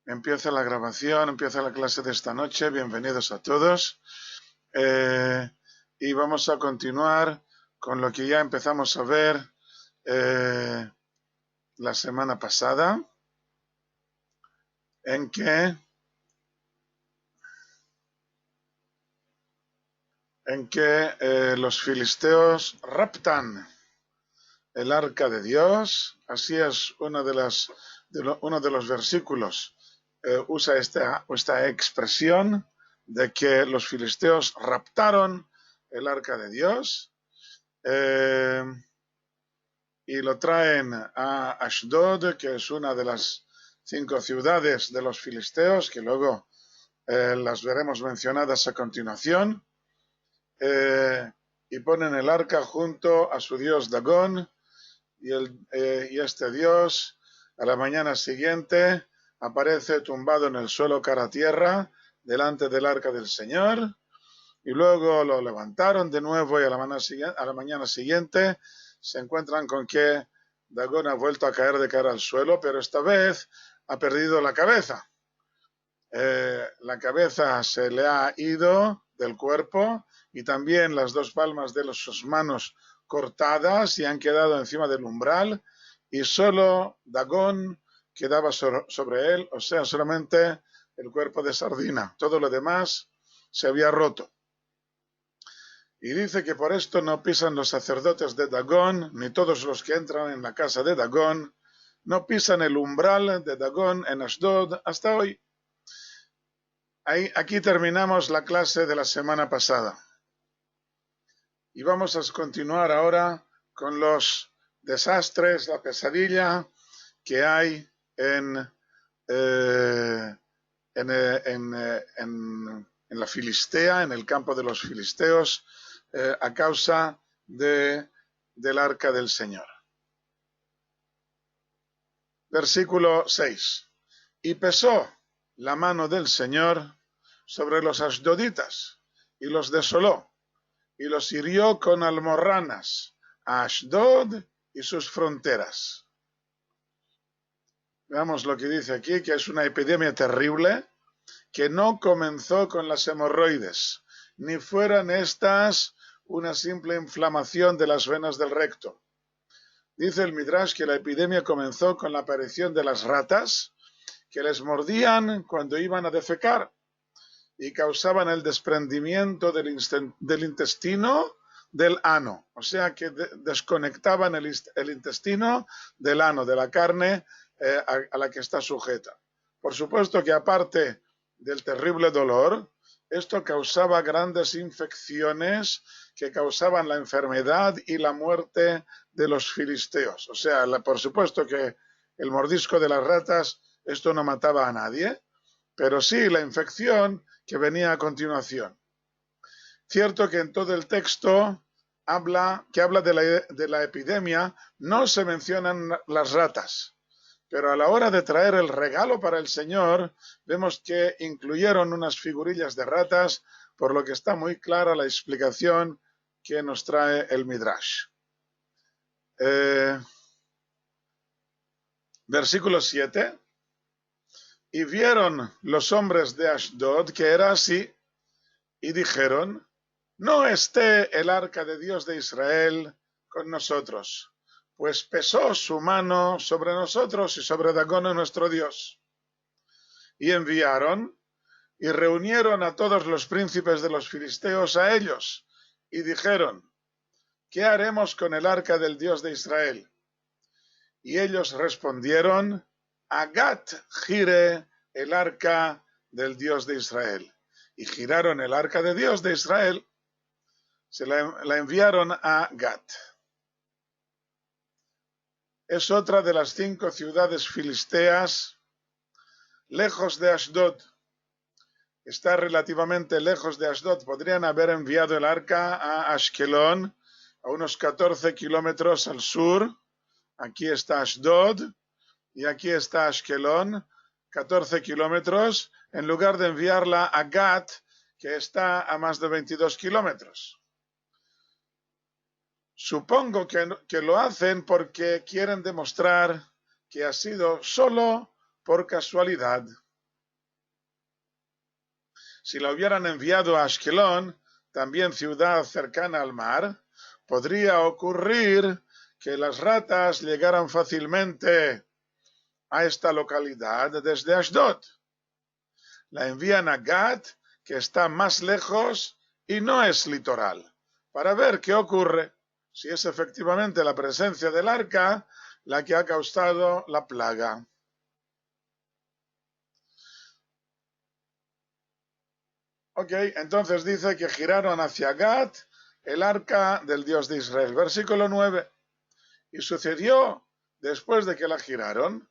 Empieza la grabación, empieza la clase de esta noche. Bienvenidos a todos. Y vamos a continuar con lo que ya empezamos a ver la semana pasada, en que los filisteos raptan el arca de Dios. Así es uno de los versículos. Usa esta expresión de que los filisteos raptaron el arca de Dios y lo traen a Ashdod, que es una de las 5 ciudades de los filisteos, que luego las veremos mencionadas a continuación, y ponen el arca junto a su dios Dagón, y este dios a la mañana siguiente aparece tumbado en el suelo cara a tierra delante del arca del Señor, y luego lo levantaron de nuevo y a la mañana siguiente se encuentran con que Dagón ha vuelto a caer de cara al suelo, pero esta vez ha perdido la cabeza. La cabeza se le ha ido del cuerpo y también las 2 palmas de sus manos cortadas y han quedado encima del umbral, y solo Dagón quedaba sobre él, o sea, solamente el cuerpo de sardina. Todo lo demás se había roto. Y dice que por esto no pisan los sacerdotes de Dagón, ni todos los que entran en la casa de Dagón, no pisan el umbral de Dagón en Ashdod hasta hoy. Aquí terminamos la clase de la semana pasada. Y vamos a continuar ahora con los desastres, la pesadilla que hay en la Filistea, en el campo de los filisteos, a causa del arca del Señor. Versículo 6. Y pesó la mano del Señor sobre los ashdoditas y los desoló, y los hirió con almorranas a Ashdod y sus fronteras. Veamos lo que dice aquí, que es una epidemia terrible, que no comenzó con las hemorroides, ni fueran estas una simple inflamación de las venas del recto. Dice el Midrash que la epidemia comenzó con la aparición de las ratas, que les mordían cuando iban a defecar y causaban el desprendimiento del intestino del ano, o sea que desconectaban el intestino del ano, de la carne a la que está sujeta. Por supuesto que aparte del terrible dolor, esto causaba grandes infecciones que causaban la enfermedad y la muerte de los filisteos. O sea, por supuesto que el mordisco de las ratas, esto no mataba a nadie, pero sí la infección que venía a continuación. Cierto que en todo el texto que habla de la epidemia, no se mencionan las ratas, pero a la hora de traer el regalo para el Señor, vemos que incluyeron unas figurillas de ratas, por lo que está muy clara la explicación que nos trae el Midrash. Versículo 7. Y vieron los hombres de Ashdod que era así, y dijeron: no esté el arca de Dios de Israel con nosotros, pues pesó su mano sobre nosotros y sobre Dagón nuestro Dios. Y enviaron y reunieron a todos los príncipes de los filisteos a ellos, y dijeron: ¿qué haremos con el arca del Dios de Israel? Y ellos respondieron: a Gat gire el arca del Dios de Israel. Y giraron el arca de Dios de Israel, se la enviaron a Gat. Es otra de las 5 ciudades filisteas lejos de Ashdod. Está relativamente lejos de Ashdod. Podrían haber enviado el arca a Ashkelon, a unos 14 kilómetros al sur. Aquí está Ashdod y aquí está Ashkelon, 14 kilómetros, en lugar de enviarla a Gat, que está a más de 22 kilómetros. Supongo que lo hacen porque quieren demostrar que ha sido solo por casualidad. Si la hubieran enviado a Ashkelon, también ciudad cercana al mar, podría ocurrir que las ratas llegaran fácilmente a esta localidad desde Ashdod. La envían a Gat, que está más lejos y no es litoral, para ver qué ocurre, si es efectivamente la presencia del arca la que ha causado la plaga. Ok, entonces dice que giraron hacia Gat el arca del Dios de Israel. Versículo 9. Y sucedió, después de que la giraron,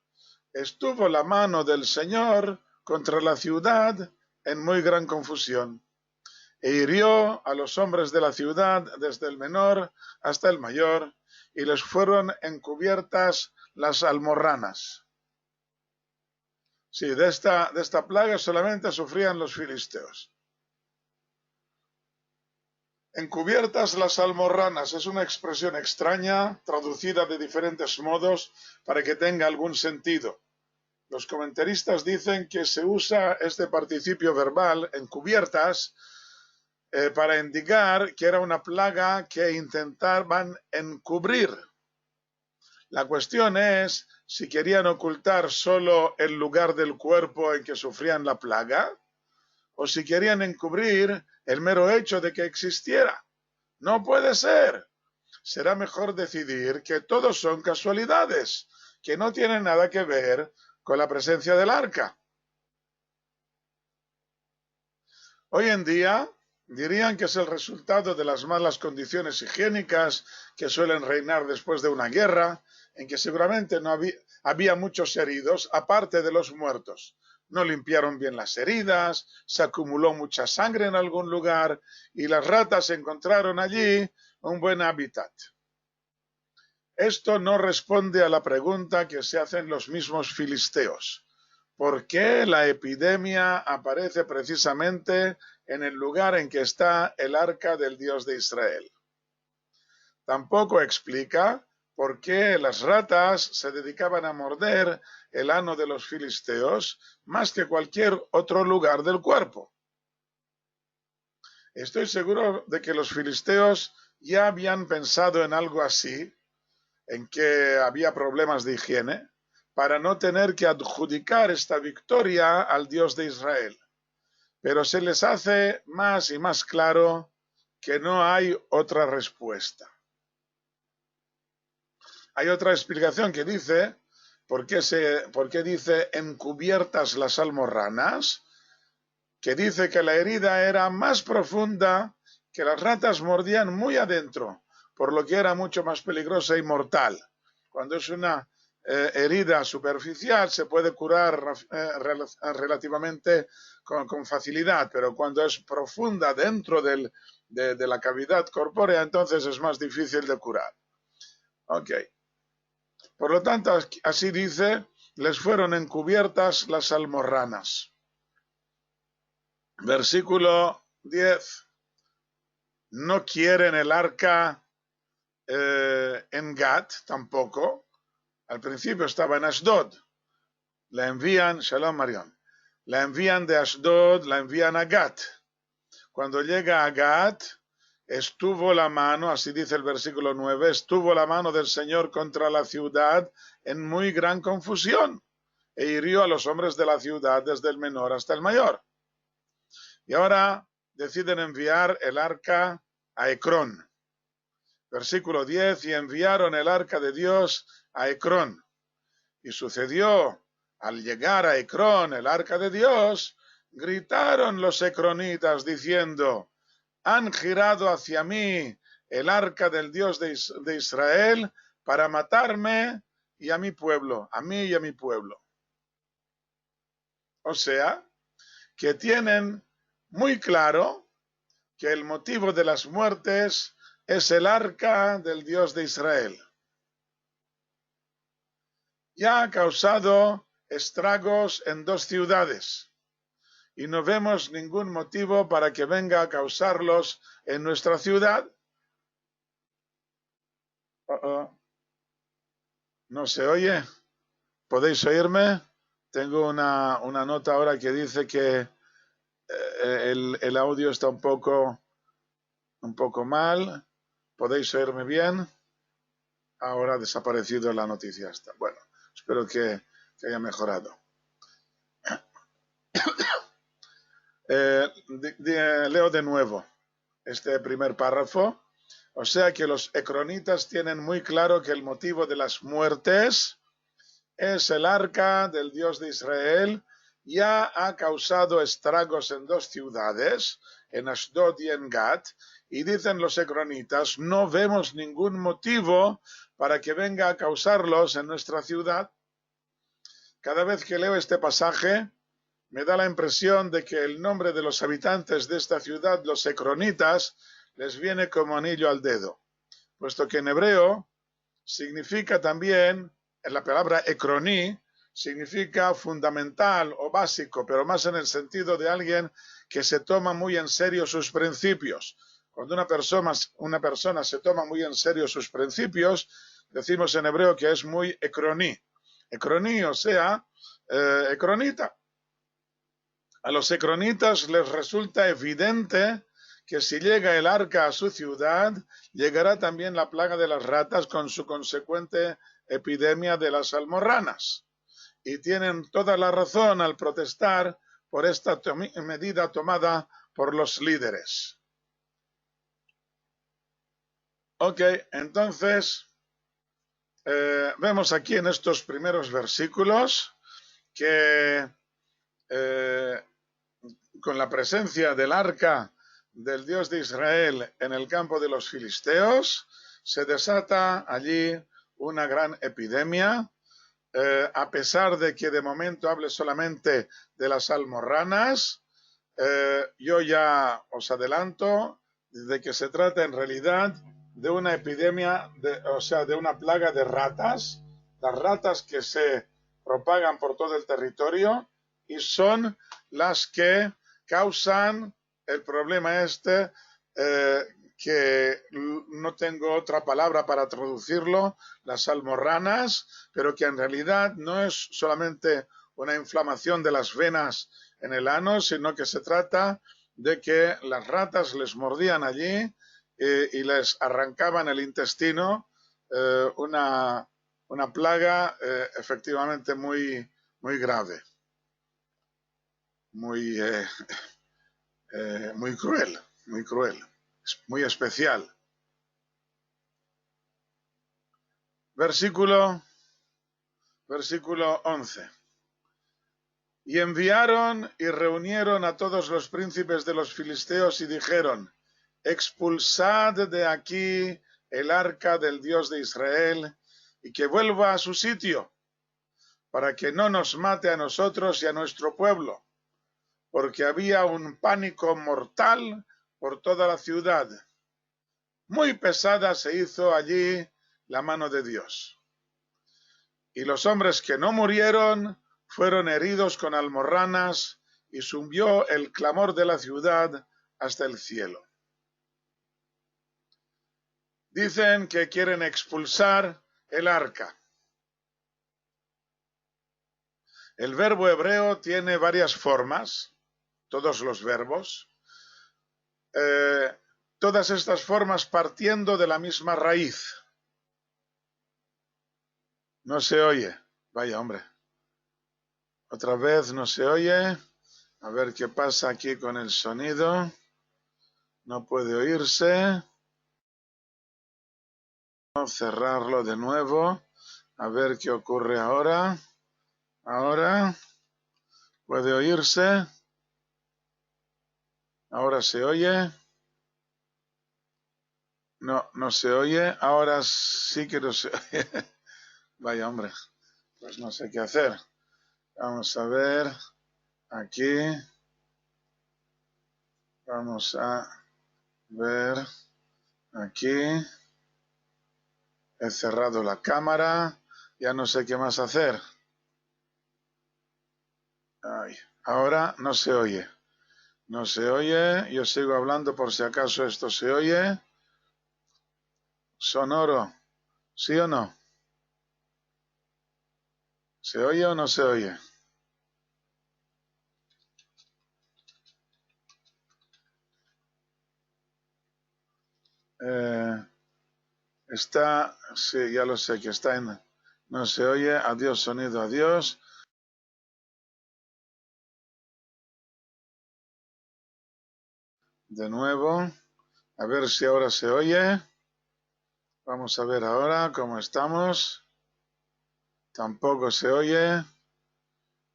estuvo la mano del Señor contra la ciudad en muy gran confusión, e hirió a los hombres de la ciudad desde el menor hasta el mayor, y les fueron encubiertas las almorranas. Sí, de esta plaga solamente sufrían los filisteos. Encubiertas las almorranas es una expresión extraña, traducida de diferentes modos para que tenga algún sentido. Los comentaristas dicen que se usa este participio verbal, encubiertas, para indicar que era una plaga que intentaban encubrir. La cuestión es si querían ocultar solo el lugar del cuerpo en que sufrían la plaga, o si querían encubrir el mero hecho de que existiera. No puede ser. Será mejor decidir que todos son casualidades, que no tienen nada que ver con la presencia del arca. Hoy en día dirían que es el resultado de las malas condiciones higiénicas que suelen reinar después de una guerra, en que seguramente no había muchos heridos, aparte de los muertos. No limpiaron bien las heridas, se acumuló mucha sangre en algún lugar y las ratas encontraron allí un buen hábitat. Esto no responde a la pregunta que se hacen los mismos filisteos. ¿Por qué la epidemia aparece precisamente en el lugar en que está el arca del Dios de Israel? Tampoco explica por qué las ratas se dedicaban a morder el ano de los filisteos más que cualquier otro lugar del cuerpo. Estoy seguro de que los filisteos ya habían pensado en algo así, en que había problemas de higiene, para no tener que adjudicar esta victoria al Dios de Israel. Pero se les hace más y más claro que no hay otra respuesta. Hay otra explicación que dice, ¿por qué dice encubiertas las almorranas? Que dice que la herida era más profunda, que las ratas mordían muy adentro, por lo que era mucho más peligrosa y mortal. Cuando es una herida superficial se puede curar relativamente con facilidad, pero cuando es profunda dentro de la cavidad corpórea, entonces es más difícil de curar. Ok. Por lo tanto, así dice, les fueron encubiertas las almorranas. Versículo 10. No quieren el arca en Gat tampoco. Al principio estaba en Ashdod. La envían, Shalom Marion, la envían de Ashdod, la envían a Gat. Cuando llega a Gat, estuvo la mano, así dice el versículo 9, estuvo la mano del Señor contra la ciudad en muy gran confusión, e hirió a los hombres de la ciudad desde el menor hasta el mayor. Y ahora deciden enviar el arca a Ecrón. Versículo 10, y enviaron el arca de Dios a Ecrón. Y sucedió, al llegar a Ecrón, el arca de Dios, gritaron los ecronitas diciendo, han girado hacia mí el arca del Dios de Israel para matarme y a mi pueblo, a mí y a mi pueblo. O sea, que tienen muy claro que el motivo de las muertes es el arca del Dios de Israel. Ya ha causado estragos en 2 ciudades y no vemos ningún motivo para que venga a causarlos en nuestra ciudad. ¿No se oye? ¿Podéis oírme? Tengo una nota ahora que dice que el audio está un poco mal. ¿Podéis oírme bien? Ahora ha desaparecido la noticia esta. Bueno, espero que haya mejorado. Leo de nuevo este primer párrafo. O sea que los ecronitas tienen muy claro que el motivo de las muertes es el arca del Dios de Israel. Ya ha causado estragos en 2 ciudades, en Ashdod y en Gat, y dicen los ecronitas, no vemos ningún motivo para que venga a causarlos en nuestra ciudad. Cada vez que leo este pasaje, me da la impresión de que el nombre de los habitantes de esta ciudad, los ecronitas, les viene como anillo al dedo, puesto que en hebreo significa también, en la palabra ecroní, significa fundamental o básico, pero más en el sentido de alguien que se toma muy en serio sus principios. Cuando una persona se toma muy en serio sus principios, decimos en hebreo que es muy ecroní. Ecroní, o sea, ecronita. A los ecronitas les resulta evidente que si llega el arca a su ciudad, llegará también la plaga de las ratas con su consecuente epidemia de las almorranas. Y tienen toda la razón al protestar por esta medida tomada por los líderes. Ok, entonces vemos aquí en estos primeros versículos que con la presencia del arca del Dios de Israel en el campo de los filisteos, se desata allí una gran epidemia, a pesar de que de momento hable solamente de las almorranas. Yo ya os adelanto de que se trata en realidad de una epidemia, de una plaga de ratas, las ratas que se propagan por todo el territorio y son las que causan el problema que no tengo otra palabra para traducirlo, las almorranas, pero que en realidad no es solamente una inflamación de las venas en el ano, sino que se trata de que las ratas les mordían allí y les arrancaban el intestino, una plaga efectivamente muy grave, muy cruel, muy especial. Versículo 11. Y enviaron y reunieron a todos los príncipes de los filisteos y dijeron, expulsad de aquí el arca del Dios de Israel y que vuelva a su sitio, para que no nos mate a nosotros y a nuestro pueblo, porque había un pánico mortal por toda la ciudad. Muy pesada se hizo allí la mano de Dios. Y los hombres que no murieron fueron heridos con almorranas y subió el clamor de la ciudad hasta el cielo. Dicen que quieren expulsar el arca. El verbo hebreo tiene varias formas, todos los verbos, todas estas formas partiendo de la misma raíz. No se oye. Vaya, hombre. Otra vez no se oye. A ver qué pasa aquí con el sonido. No puede oírse. Vamos a cerrarlo de nuevo. A ver qué ocurre ahora. Ahora. ¿Puede oírse? Ahora se oye. No, no se oye. Ahora sí que no se oye. Vaya, hombre. Pues no sé qué hacer. Vamos a ver. Aquí. Vamos a ver. Aquí. He cerrado la cámara. Ya no sé qué más hacer. Ay, ahora no se oye. No se oye. Yo sigo hablando por si acaso esto se oye. Sonoro. ¿Sí o no? ¿Se oye o no se oye? Está, sí, ya lo sé, que está en, no se oye, adiós sonido, adiós. De nuevo, a ver si ahora se oye. Vamos a ver ahora cómo estamos. Tampoco se oye.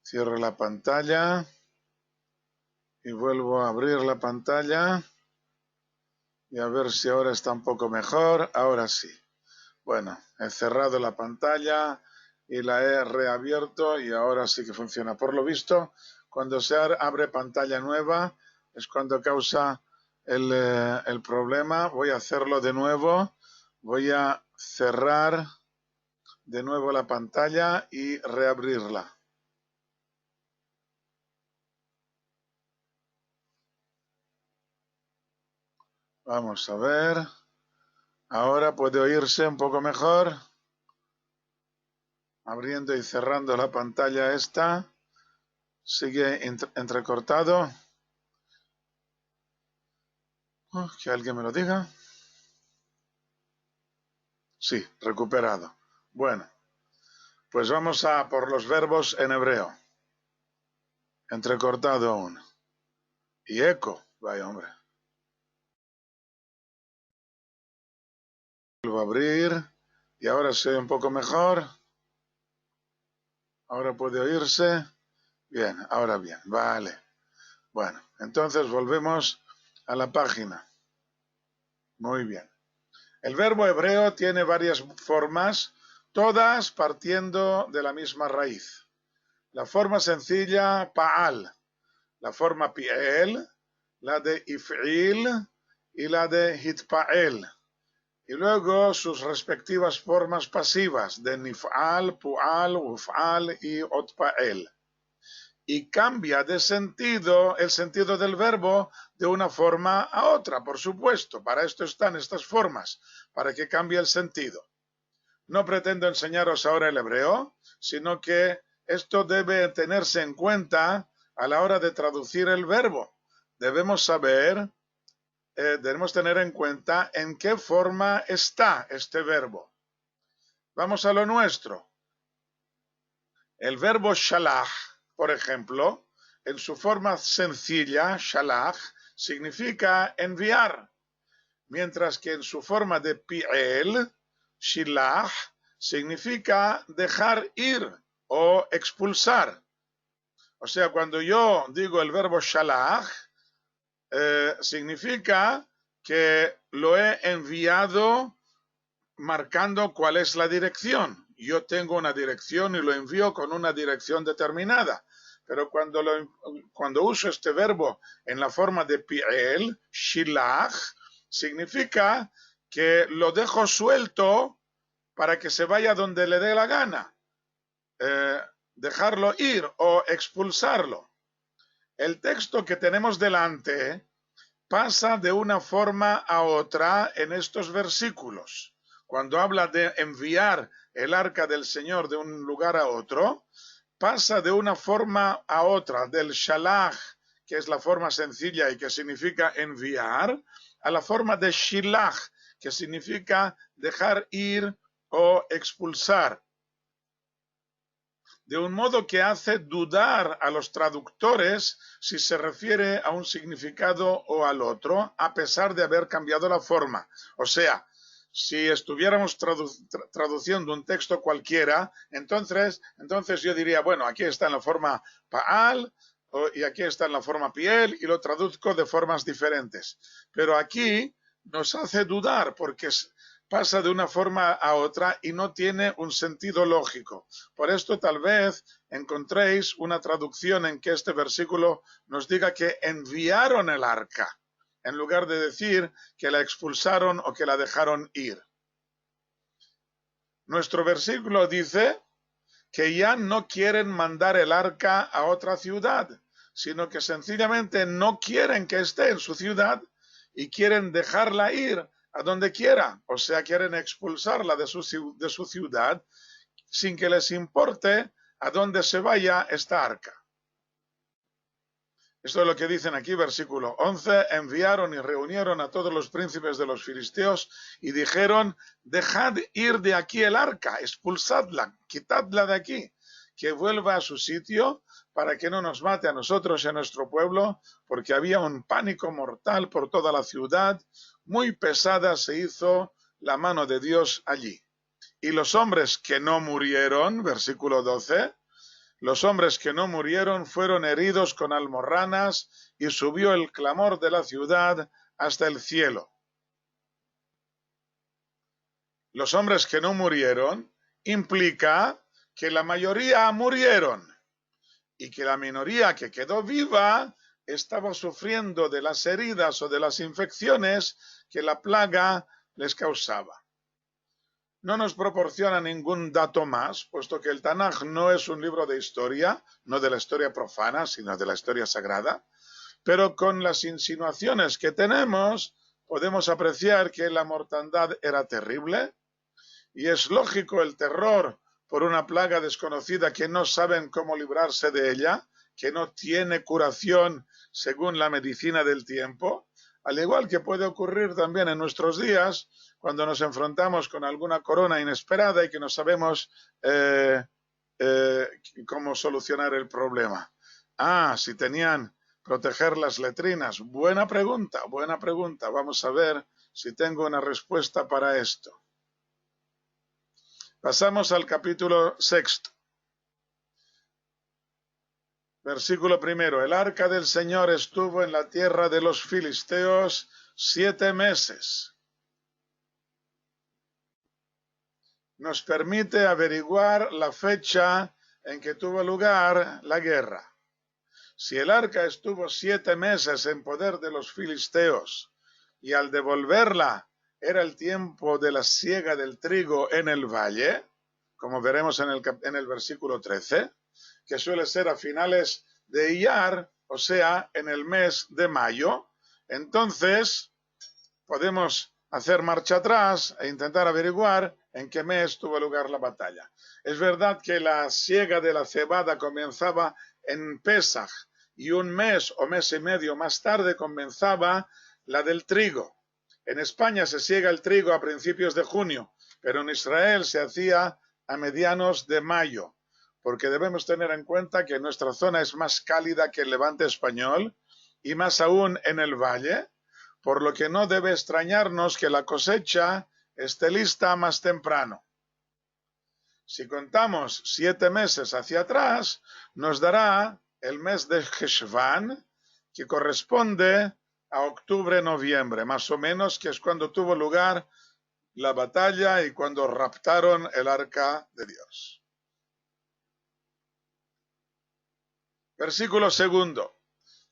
Cierro la pantalla y vuelvo a abrir la pantalla y a ver si ahora está un poco mejor. Ahora sí. Bueno, he cerrado la pantalla y la he reabierto y ahora sí que funciona. Por lo visto, cuando se abre pantalla nueva es cuando causa el problema. Voy a hacerlo de nuevo. Voy a cerrar de nuevo la pantalla y reabrirla. Vamos a ver. Ahora puede oírse un poco mejor. Abriendo y cerrando la pantalla esta. Sigue entrecortado. Que alguien me lo diga. Sí, recuperado. Bueno, pues vamos a por los verbos en hebreo. Entrecortado aún. Y eco. Vaya, hombre. Vuelvo a abrir. Y ahora se oye un poco mejor. Ahora puede oírse. Bien, ahora bien. Vale. Bueno, entonces volvemos a la página. Muy bien. El verbo hebreo tiene varias formas, todas partiendo de la misma raíz. La forma sencilla, pa'al. La forma pi'el, la de if'il y la de hitpa'el. Y luego sus respectivas formas pasivas de nif'al, pu'al, uf'al y otpa'el. Y cambia de sentido el sentido del verbo de una forma a otra, por supuesto. Para esto están estas formas, para que cambie el sentido. No pretendo enseñaros ahora el hebreo, sino que esto debe tenerse en cuenta a la hora de traducir el verbo. Debemos saber, debemos tener en cuenta en qué forma está este verbo. Vamos a lo nuestro. El verbo shalach, por ejemplo, en su forma sencilla, shalach, significa enviar, mientras que en su forma de pi'el, shilach, significa dejar ir o expulsar. O sea, cuando yo digo el verbo shalach, significa que lo he enviado marcando cuál es la dirección. Yo tengo una dirección y lo envío con una dirección determinada. Pero cuando uso este verbo en la forma de pi'el, shilach, significa que lo dejo suelto para que se vaya donde le dé la gana. Dejarlo ir o expulsarlo. El texto que tenemos delante pasa de una forma a otra en estos versículos. Cuando habla de enviar el arca del Señor de un lugar a otro, pasa de una forma a otra, del shalach, que es la forma sencilla y que significa enviar, a la forma de shilach, que significa dejar ir o expulsar. De un modo que hace dudar a los traductores si se refiere a un significado o al otro, a pesar de haber cambiado la forma. O sea, si estuviéramos traduciendo un texto cualquiera, entonces yo diría, bueno, aquí está en la forma pa'al y aquí está en la forma piel y lo traduzco de formas diferentes. Pero aquí nos hace dudar porque pasa de una forma a otra y no tiene un sentido lógico. Por esto tal vez encontréis una traducción en que este versículo nos diga que enviaron el arca, en lugar de decir que la expulsaron o que la dejaron ir. Nuestro versículo dice que ya no quieren mandar el arca a otra ciudad, sino que sencillamente no quieren que esté en su ciudad y quieren dejarla ir a donde quiera, o sea, quieren expulsarla de su ciudad sin que les importe a dónde se vaya esta arca. Esto es lo que dicen aquí, versículo 11. Enviaron y reunieron a todos los príncipes de los filisteos y dijeron: dejad ir de aquí el arca, expulsadla, quitadla de aquí, que vuelva a su sitio para que no nos mate a nosotros y a nuestro pueblo, porque había un pánico mortal por toda la ciudad, muy pesada se hizo la mano de Dios allí. Y los hombres que no murieron, versículo 12, los hombres que no murieron fueron heridos con almorranas y subió el clamor de la ciudad hasta el cielo. Los hombres que no murieron implica que la mayoría murieron y que la minoría que quedó viva estaba sufriendo de las heridas o de las infecciones que la plaga les causaba. No nos proporciona ningún dato más, puesto que el Tanaj no es un libro de historia, no de la historia profana, sino de la historia sagrada, pero con las insinuaciones que tenemos podemos apreciar que la mortandad era terrible y es lógico el terror por una plaga desconocida que no saben cómo librarse de ella, que no tiene curación según la medicina del tiempo, al igual que puede ocurrir también en nuestros días cuando nos enfrentamos con alguna corona inesperada y que no sabemos cómo solucionar el problema. Si tenían proteger las letrinas. Buena pregunta, buena pregunta. Vamos a ver si tengo una respuesta para esto. Pasamos al capítulo 6. Versículo 1. El arca del Señor estuvo en la tierra de los filisteos 7 meses. Nos permite averiguar la fecha en que tuvo lugar la guerra. Si el arca estuvo 7 meses en poder de los filisteos y al devolverla era el tiempo de la siega del trigo en el valle, como veremos en el versículo 13, que suele ser a finales de Iyar, o sea, en el mes de mayo, entonces podemos hacer marcha atrás e intentar averiguar en qué mes tuvo lugar la batalla. Es verdad que la siega de la cebada comenzaba en Pesaj y un mes o mes y medio más tarde comenzaba la del trigo. En España se siega el trigo a principios de junio, pero en Israel se hacía a medianos de mayo, porque debemos tener en cuenta que nuestra zona es más cálida que el levante español y más aún en el valle, por lo que no debe extrañarnos que la cosecha esté lista más temprano. Si contamos 7 meses hacia atrás, nos dará el mes de Heshvan, que corresponde a octubre-noviembre, más o menos, que es cuando tuvo lugar la batalla y cuando raptaron el arca de Dios. Versículo 2.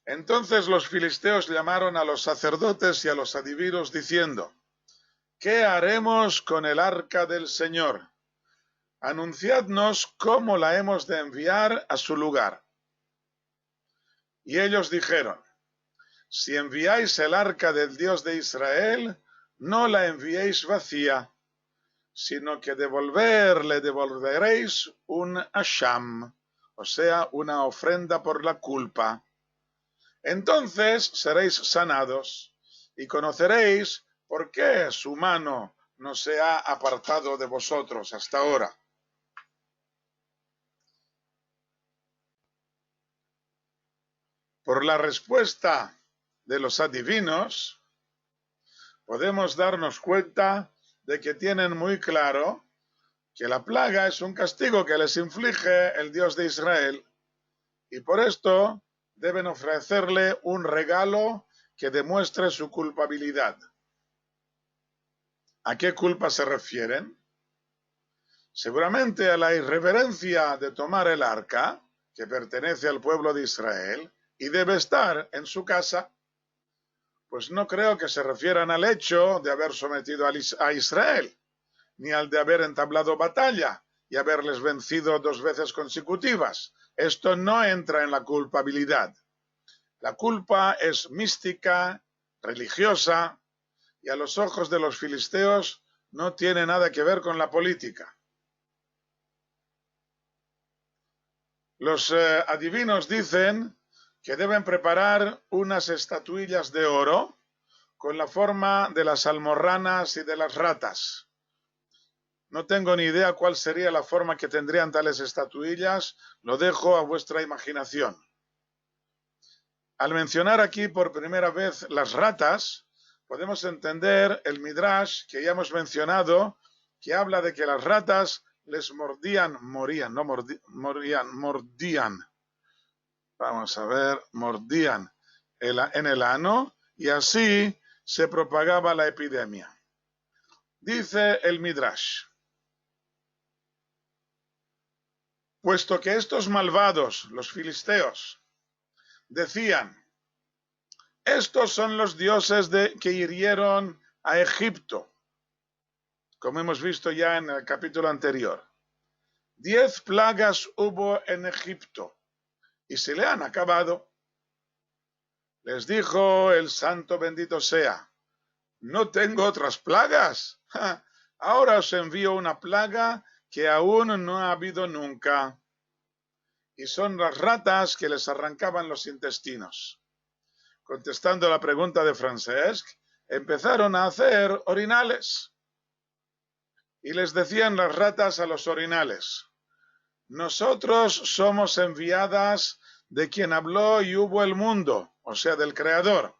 Entonces los filisteos llamaron a los sacerdotes y a los adivinos diciendo: ¿qué haremos con el arca del Señor? Anunciadnos cómo la hemos de enviar a su lugar. Y ellos dijeron: si enviáis el arca del Dios de Israel, no la enviéis vacía, sino que le devolveréis un asham, o sea, una ofrenda por la culpa. Entonces seréis sanados y conoceréis por qué su mano no se ha apartado de vosotros hasta ahora. Por la respuesta de los adivinos, podemos darnos cuenta de que tienen muy claro que la plaga es un castigo que les inflige el Dios de Israel y por esto deben ofrecerle un regalo que demuestre su culpabilidad. ¿A qué culpa se refieren? Seguramente a la irreverencia de tomar el arca, que pertenece al pueblo de Israel, y debe estar en su casa. Pues no creo que se refieran al hecho de haber sometido a Israel, ni al de haber entablado batalla y haberles vencido 2 veces consecutivas. Esto no entra en la culpabilidad. La culpa es mística, religiosa, y a los ojos de los filisteos no tiene nada que ver con la política. Los adivinos dicen que deben preparar unas estatuillas de oro con la forma de las almorranas y de las ratas. No tengo ni idea cuál sería la forma que tendrían tales estatuillas, lo dejo a vuestra imaginación. Al mencionar aquí por primera vez las ratas, podemos entender el Midrash que ya hemos mencionado, que habla de que las ratas les mordían. Vamos a ver, mordían en el ano y así se propagaba la epidemia. Dice el Midrash: puesto que estos malvados, los filisteos, decían, estos son los dioses que hirieron a Egipto, como hemos visto ya en el capítulo anterior. 10 plagas hubo en Egipto y se le han acabado. Les dijo el santo bendito sea, no tengo otras plagas. Ahora os envío una plaga que aún no ha habido nunca. Y son las ratas que les arrancaban los intestinos. Contestando a la pregunta de Francesc, empezaron a hacer orinales. Y les decían las ratas a los orinales, nosotros somos enviadas de quien habló y hubo el mundo, o sea, del Creador.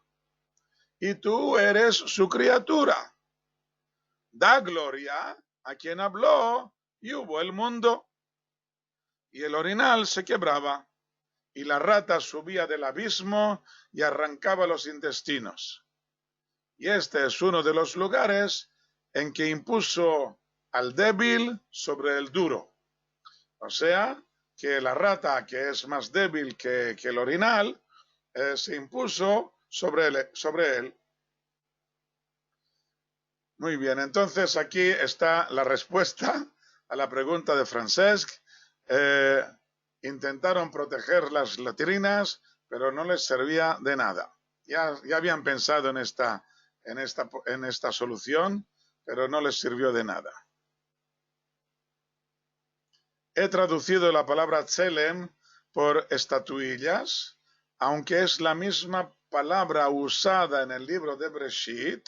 Y tú eres su criatura. Da gloria a quien habló y hubo el mundo. Y el orinal se quebraba, y la rata subía del abismo y arrancaba los intestinos. Y este es uno de los lugares en que impuso al débil sobre el duro. O sea, que la rata, que es más débil que el orinal, se impuso sobre él. Muy bien, entonces aquí está la respuesta a la pregunta de Francesc. Intentaron proteger las latrinas, pero no les servía de nada. Ya habían pensado en esta solución, pero no les sirvió de nada. He traducido la palabra tselem por estatuillas, aunque es la misma palabra usada en el libro de Bereshit,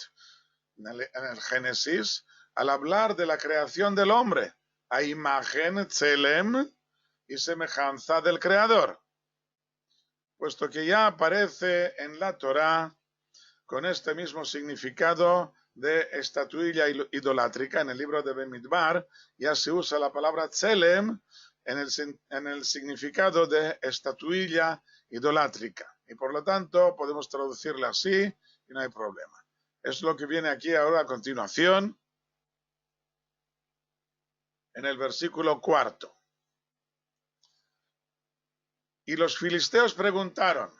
en el Génesis, al hablar de la creación del hombre, a imagen, tselem y semejanza del Creador, puesto que ya aparece en la Torá con este mismo significado de estatuilla idolátrica. En el libro de Bemidbar ya se usa la palabra tselem en el significado de estatuilla idolátrica, y por lo tanto podemos traducirla así y no hay problema. Es lo que viene aquí ahora a continuación en el versículo 4. Y los filisteos preguntaron,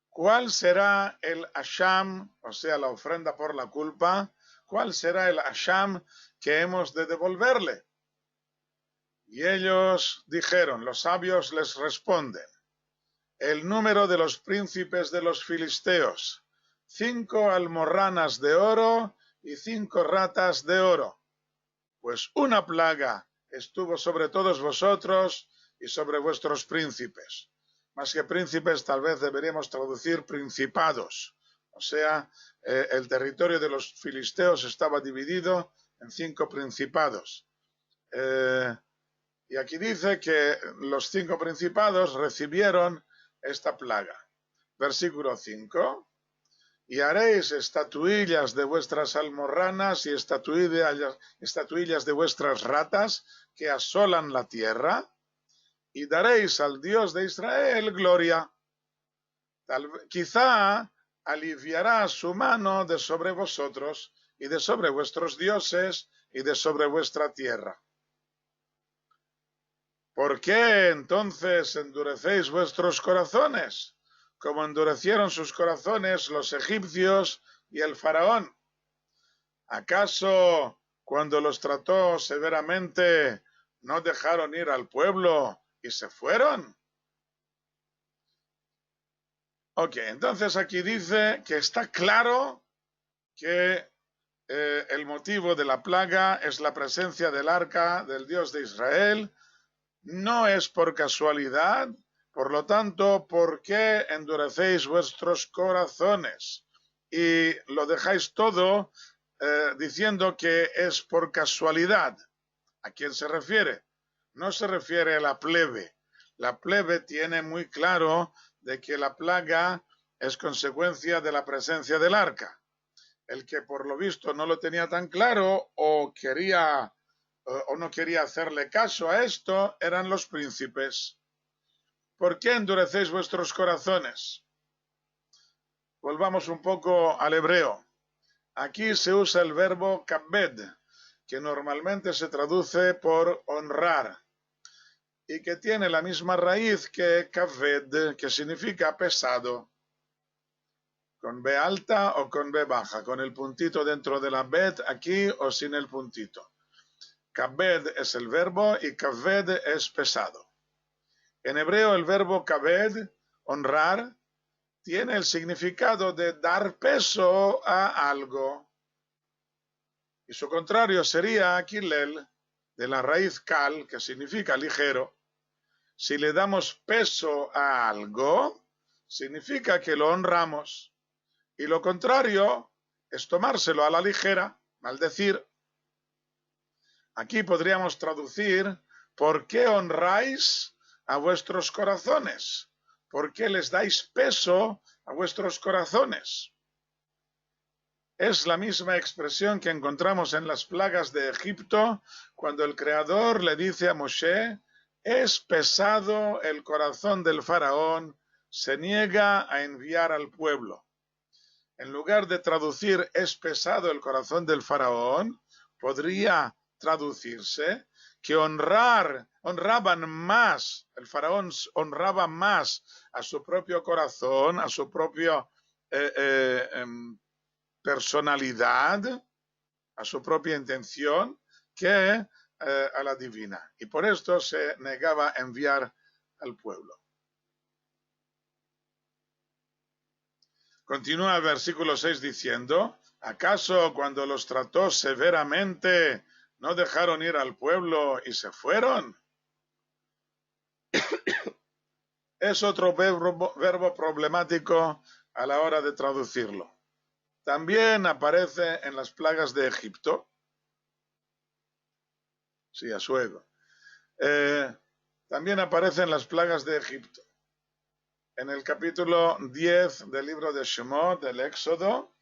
¿cuál será el asham, o sea, la ofrenda por la culpa? ¿Cuál será el asham que hemos de devolverle? Y ellos dijeron, los sabios les responden, el número de los príncipes de los filisteos, 5 almorranas de oro y 5 ratas de oro. Pues una plaga estuvo sobre todos vosotros y sobre vuestros príncipes. Más que príncipes, tal vez deberíamos traducir principados. O sea, el territorio de los filisteos estaba dividido en 5 principados. Y aquí dice que los 5 principados recibieron esta plaga. Versículo 5. Y haréis estatuillas de vuestras almorranas y estatuillas de vuestras ratas que asolan la tierra, y daréis al Dios de Israel gloria. Quizá aliviará su mano de sobre vosotros y de sobre vuestros dioses y de sobre vuestra tierra. ¿Por qué entonces endurecéis vuestros corazones, como endurecieron sus corazones los egipcios y el faraón? ¿Acaso cuando los trató severamente no dejaron ir al pueblo y se fueron? Ok, entonces aquí dice que está claro que el motivo de la plaga es la presencia del arca del Dios de Israel. No es por casualidad Por lo tanto, ¿por qué endurecéis vuestros corazones? Y lo dejáis todo diciendo que es por casualidad. ¿A quién se refiere? No se refiere a la plebe. La plebe tiene muy claro de que la plaga es consecuencia de la presencia del arca. El que por lo visto no lo tenía tan claro o no quería hacerle caso a esto eran los príncipes. ¿Por qué endurecéis vuestros corazones? Volvamos un poco al hebreo. Aquí se usa el verbo kabed, que normalmente se traduce por honrar y que tiene la misma raíz que kaved, que significa pesado, con B alta o con B baja, con el puntito dentro de la bet aquí o sin el puntito. Kabed es el verbo y kaved es pesado. En hebreo el verbo kabed, honrar, tiene el significado de dar peso a algo. Y su contrario sería kilel, de la raíz kal, que significa ligero. Si le damos peso a algo, significa que lo honramos. Y lo contrario es tomárselo a la ligera, maldecir. Aquí podríamos traducir, ¿por qué honráis a vuestros corazones? ¿Por qué les dais peso a vuestros corazones? Es la misma expresión que encontramos en las plagas de Egipto, cuando el Creador le dice a Moshe, es pesado el corazón del faraón, se niega a enviar al pueblo. En lugar de traducir es pesado el corazón del faraón, podría traducirse que honraban más, el faraón honraba más a su propio corazón, a su propia personalidad, a su propia intención, que a la divina. Y por esto se negaba a enviar al pueblo. Continúa el versículo 6 diciendo, ¿acaso cuando los trató severamente no dejaron ir al pueblo y se fueron? Es otro verbo problemático a la hora de traducirlo. También aparece en las plagas de Egipto. Sí, a su ego. También aparece en las plagas de Egipto. En el capítulo 10 del libro de Shemot, del Éxodo,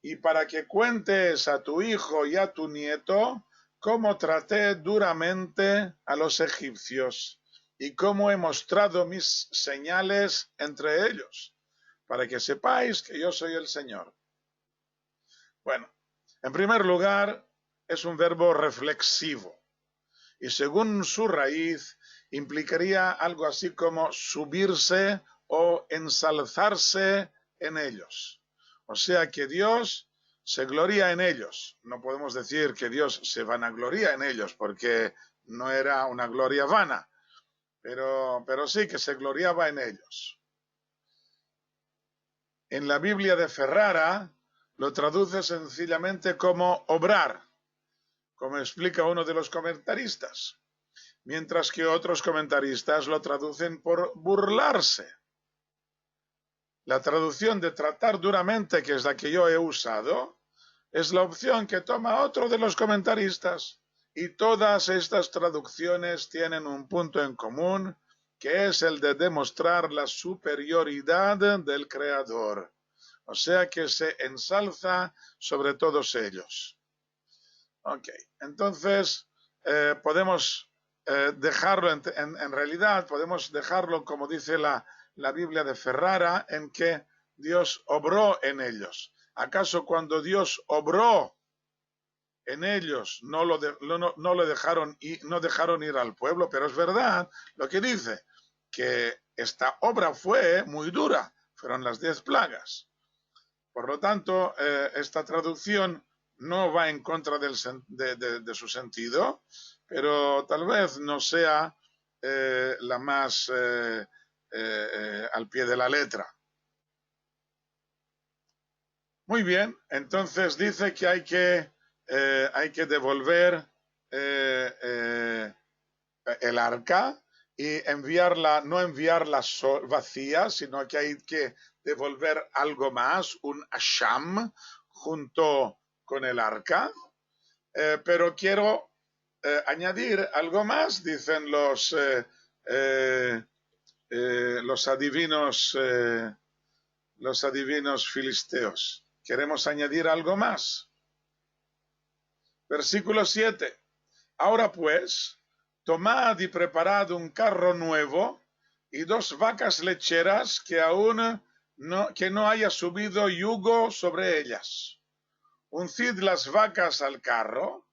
y para que cuentes a tu hijo y a tu nieto cómo traté duramente a los egipcios y cómo he mostrado mis señales entre ellos, para que sepáis que yo soy el Señor. Bueno, en primer lugar, es un verbo reflexivo y según su raíz implicaría algo así como subirse o ensalzarse en ellos. O sea que Dios se gloria en ellos. No podemos decir que Dios se vanagloria en ellos porque no era una gloria vana, pero sí que se gloriaba en ellos. En la Biblia de Ferrara lo traduce sencillamente como obrar, como explica uno de los comentaristas, mientras que otros comentaristas lo traducen por burlarse. La traducción de tratar duramente, que es la que yo he usado, es la opción que toma otro de los comentaristas, y todas estas traducciones tienen un punto en común, que es el de demostrar la superioridad del Creador, o sea que se ensalza sobre todos ellos. Ok, entonces podemos dejarlo, en realidad podemos dejarlo como dice la Biblia de Ferrara, en que Dios obró en ellos. ¿Acaso cuando Dios obró en ellos no lo dejaron no dejaron ir al pueblo? Pero es verdad lo que dice, que esta obra fue muy dura, fueron las 10 plagas. Por lo tanto, esta traducción no va en contra de su sentido, pero tal vez no sea la más al pie de la letra. Muy bien, entonces dice que hay que devolver el arca y no enviarla vacía, sino que hay que devolver algo más, un asham, junto con el arca. Pero quiero añadir algo más, dicen los adivinos filisteos. Queremos añadir algo más. Versículo 7. Ahora pues, tomad y preparad un carro nuevo y 2 vacas lecheras que aún no haya subido yugo sobre ellas. Uncid las vacas al carro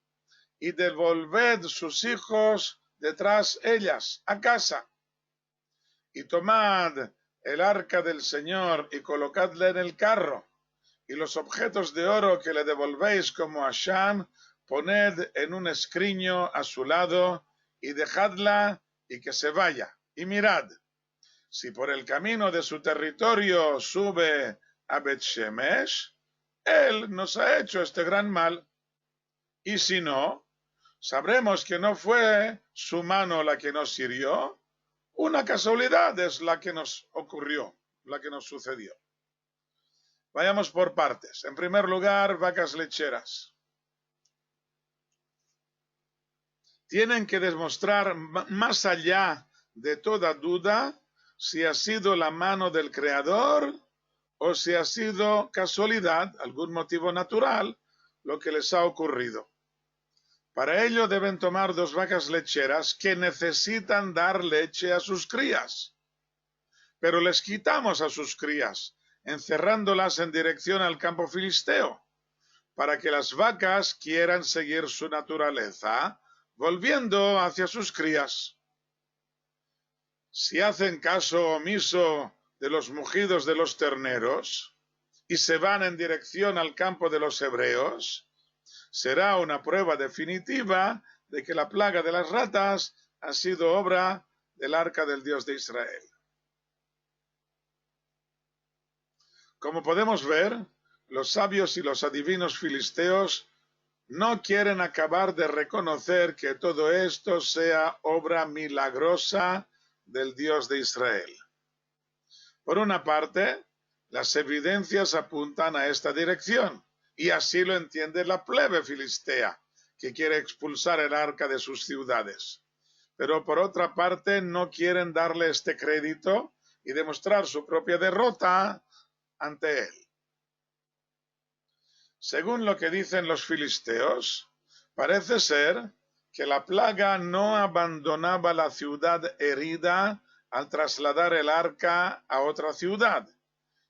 y devolved sus hijos detrás ellas a casa. Y tomad el arca del Señor y colocadla en el carro, y los objetos de oro que le devolvéis como asham, poned en un escriño a su lado y dejadla y que se vaya. Y mirad, si por el camino de su territorio sube a Bet-Shemesh, él nos ha hecho este gran mal. Y si no, sabremos que no fue su mano la que nos hirió. Una casualidad es la que nos ocurrió, la que nos sucedió. Vayamos por partes. En primer lugar, vacas lecheras. Tienen que demostrar más allá de toda duda si ha sido la mano del Creador o si ha sido casualidad, algún motivo natural, lo que les ha ocurrido. Para ello deben tomar 2 vacas lecheras que necesitan dar leche a sus crías. Pero les quitamos a sus crías, encerrándolas en dirección al campo filisteo, para que las vacas quieran seguir su naturaleza, volviendo hacia sus crías. Si hacen caso omiso de los mugidos de los terneros y se van en dirección al campo de los hebreos, será una prueba definitiva de que la plaga de las ratas ha sido obra del arca del Dios de Israel. Como podemos ver, los sabios y los adivinos filisteos no quieren acabar de reconocer que todo esto sea obra milagrosa del Dios de Israel. Por una parte, las evidencias apuntan a esta dirección, y así lo entiende la plebe filistea, que quiere expulsar el arca de sus ciudades. Pero por otra parte, no quieren darle este crédito y demostrar su propia derrota ante él. Según lo que dicen los filisteos, parece ser que la plaga no abandonaba la ciudad herida al trasladar el arca a otra ciudad,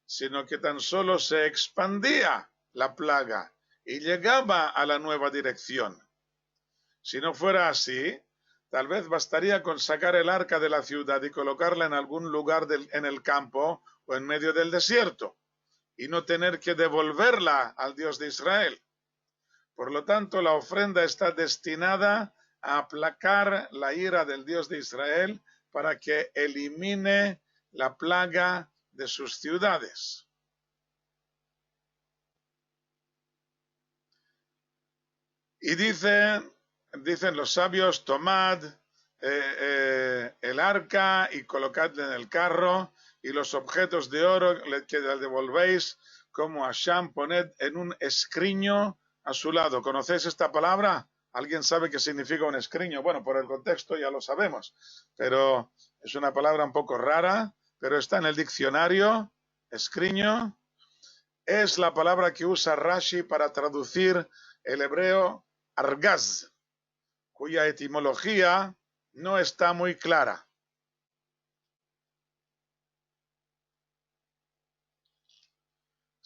sino que tan solo se expandía la plaga y llegaba a la nueva dirección. Si no fuera así, tal vez bastaría con sacar el arca de la ciudad y colocarla en algún lugar en el campo o en medio del desierto, y no tener que devolverla al Dios de Israel. Por lo tanto, la ofrenda está destinada a aplacar la ira del Dios de Israel para que elimine la plaga de sus ciudades. Y dicen los sabios, tomad el arca y colocadle en el carro, y los objetos de oro que le devolvéis como asham, poned en un escriño a su lado. ¿Conocéis esta palabra? ¿Alguien sabe qué significa un escriño? Bueno, por el contexto ya lo sabemos, pero es una palabra un poco rara, pero está en el diccionario. Escriño es la palabra que usa Rashi para traducir el hebreo argaz, cuya etimología no está muy clara.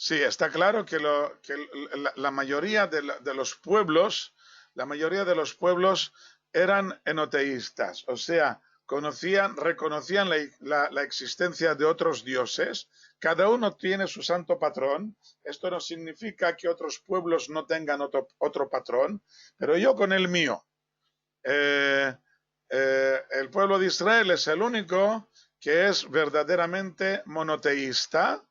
Sí, está claro que la mayoría de los pueblos, eran enoteístas, o sea, reconocían la existencia de otros dioses. Cada uno tiene su santo patrón. Esto no significa que otros pueblos no tengan otro patrón, pero yo con el mío. El pueblo de Israel es el único que es verdaderamente monoteísta,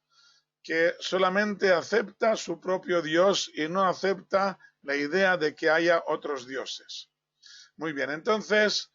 que solamente acepta su propio Dios y no acepta la idea de que haya otros dioses. Muy bien, entonces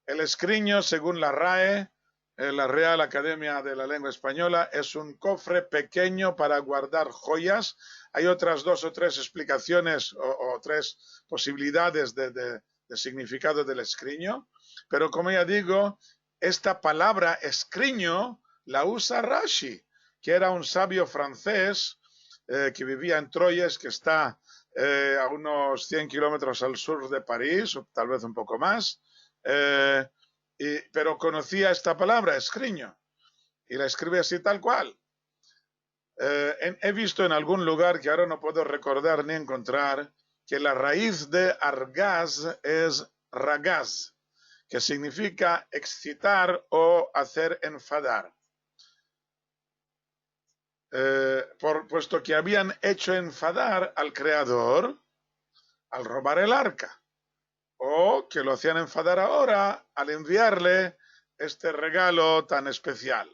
El escriño, según la RAE, la Real Academia de la Lengua Española, es un cofre pequeño para guardar joyas. Hay otras dos o tres explicaciones o tres posibilidades de significado del escriño, pero como ya digo, esta palabra escriño la usa Rashi, que era un sabio francés que vivía en Troyes, que está a unos 100 kilómetros al sur de París, o tal vez un poco más, pero conocía esta palabra, escriño, y la escribe así tal cual. He visto en algún lugar, que ahora no puedo recordar ni encontrar, que la raíz de argaz es ragaz, que significa excitar o hacer enfadar. Puesto que habían hecho enfadar al Creador al robar el arca, o que lo hacían enfadar ahora al enviarle este regalo tan especial.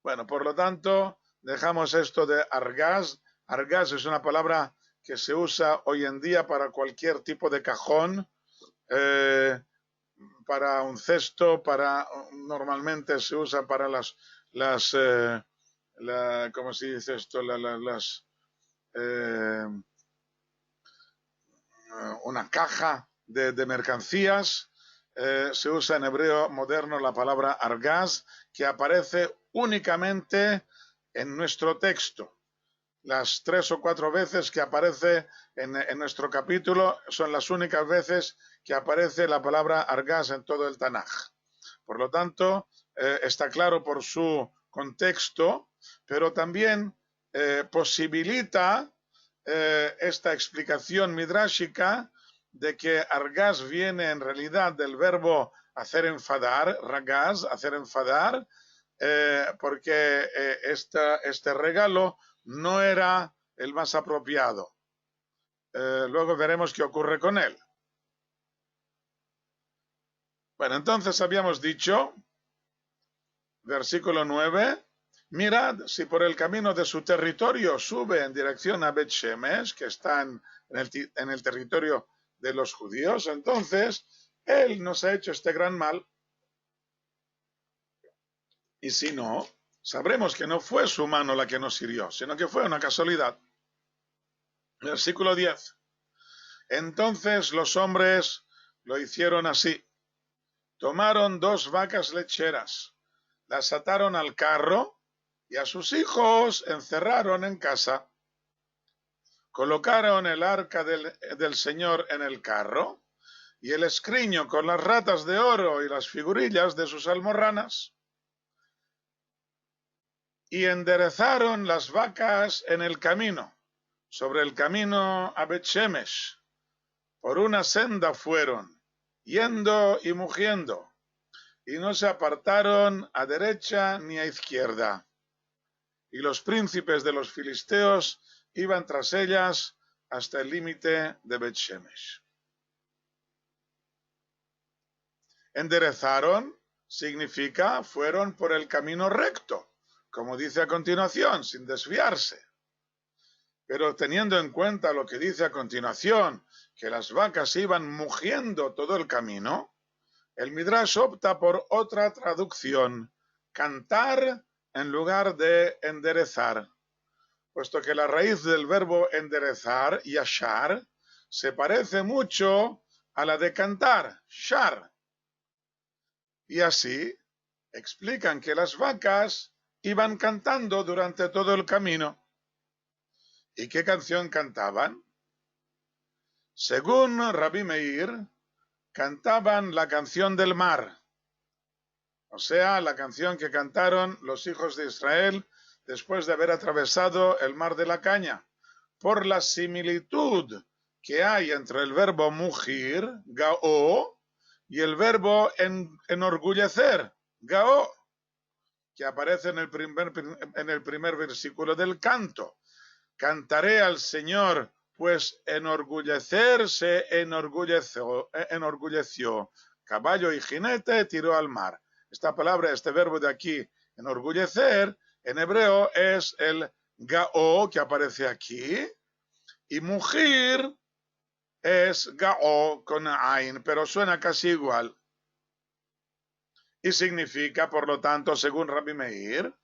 Bueno, por lo tanto, dejamos esto de argaz. Argaz es una palabra que se usa hoy en día para cualquier tipo de cajón, para un cesto, normalmente se usa para ¿cómo se dice esto? Una caja de mercancías. Se usa en hebreo moderno la palabra argaz, que aparece únicamente en nuestro texto. Las 3 o 4 veces que aparece en nuestro capítulo son las únicas veces que aparece la palabra argaz en todo el Tanaj. Por lo tanto, está claro por su contexto, pero también posibilita esta explicación midrashica de que argaz viene en realidad del verbo hacer enfadar, ragaz, hacer enfadar, porque este regalo no era el más apropiado. Luego veremos qué ocurre con él. Bueno, entonces habíamos dicho, versículo 9, mirad si por el camino de su territorio sube en dirección a Bet Shemesh, que está en el territorio de los judíos, entonces él nos ha hecho este gran mal. Y si no, sabremos que no fue su mano la que nos hirió, sino que fue una casualidad. Versículo 10. Entonces los hombres lo hicieron así. Tomaron 2 vacas lecheras, las ataron al carro y a sus hijos encerraron en casa. Colocaron el arca del Señor en el carro y el escriño con las ratas de oro y las figurillas de sus almorranas. Y enderezaron las vacas en el camino, sobre el camino a Bet Shemesh. Por una senda fueron, yendo y mugiendo, y no se apartaron a derecha ni a izquierda. Y los príncipes de los filisteos iban tras ellas hasta el límite de Bet Shemesh. Enderezaron significa fueron por el camino recto, como dice a continuación, sin desviarse. Pero teniendo en cuenta lo que dice a continuación, que las vacas iban mugiendo todo el camino, el Midrash opta por otra traducción, cantar en lugar de enderezar, puesto que la raíz del verbo enderezar, yashar, se parece mucho a la de cantar, shar. Y así explican que las vacas iban cantando durante todo el camino. ¿Y qué canción cantaban? Según Rabbi Meir, cantaban la canción del mar, o sea, la canción que cantaron los hijos de Israel después de haber atravesado el mar de la caña, por la similitud que hay entre el verbo mugir, gao, y el verbo enorgullecer, gao, que aparece en el primer versículo del canto. Cantaré al Señor, pues enorgullecer enorgulleció. Caballo y jinete tiró al mar. Esta palabra, este verbo de aquí, enorgullecer, en hebreo es el gao, que aparece aquí, y mugir es gao con ain, pero suena casi igual. Y significa, por lo tanto, según Rabbi Meir,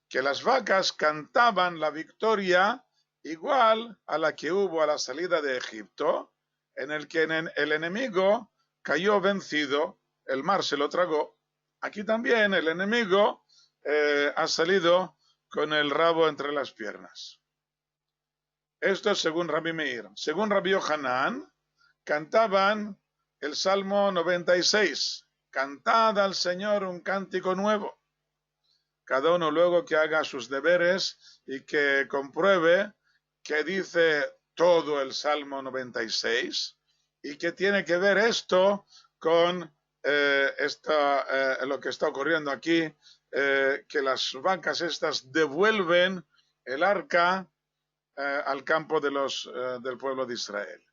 que las vacas cantaban la victoria igual a la que hubo a la salida de Egipto, en el que el enemigo cayó vencido, el mar se lo tragó. Aquí también el enemigo ha salido con el rabo entre las piernas. Esto es según Rabbi Meir. Según Rabbi Yohanan, cantaban el Salmo 96. Cantad al Señor un cántico nuevo. Cada uno luego que haga sus deberes y que compruebe que dice todo el Salmo 96 y que tiene que ver esto con lo que está ocurriendo aquí, que las vacas estas devuelven el arca al campo del pueblo de Israel.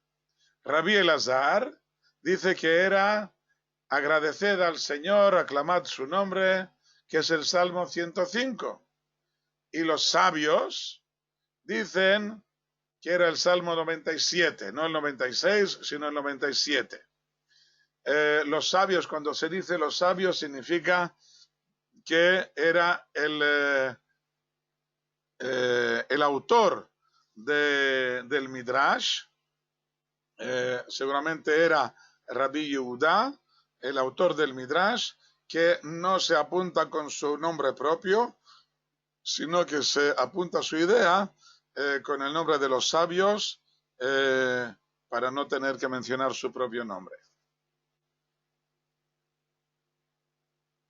Rabbi Elazar dice que era agradeced al Señor, aclamad su nombre, que es el Salmo 105. Y los sabios dicen que era el Salmo 97, no el 96, sino el 97. Los sabios, cuando se dice los sabios, significa que era el autor del Midrash, seguramente era Rabbi Yehuda, el autor del Midrash, que no se apunta con su nombre propio, sino que se apunta su idea con el nombre de los sabios para no tener que mencionar su propio nombre.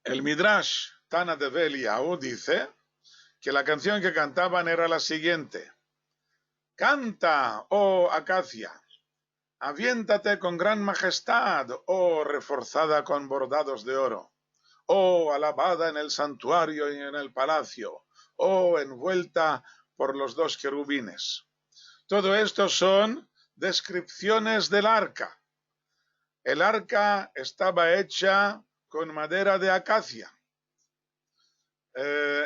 El Midrash Tana de Beliau dice que la canción que cantaban era la siguiente: canta, oh acacia, aviéntate con gran majestad, oh reforzada con bordados de oro, oh alabada en el santuario y en el palacio, oh envuelta por los dos querubines. Todo esto son descripciones del arca. El arca estaba hecha con madera de acacia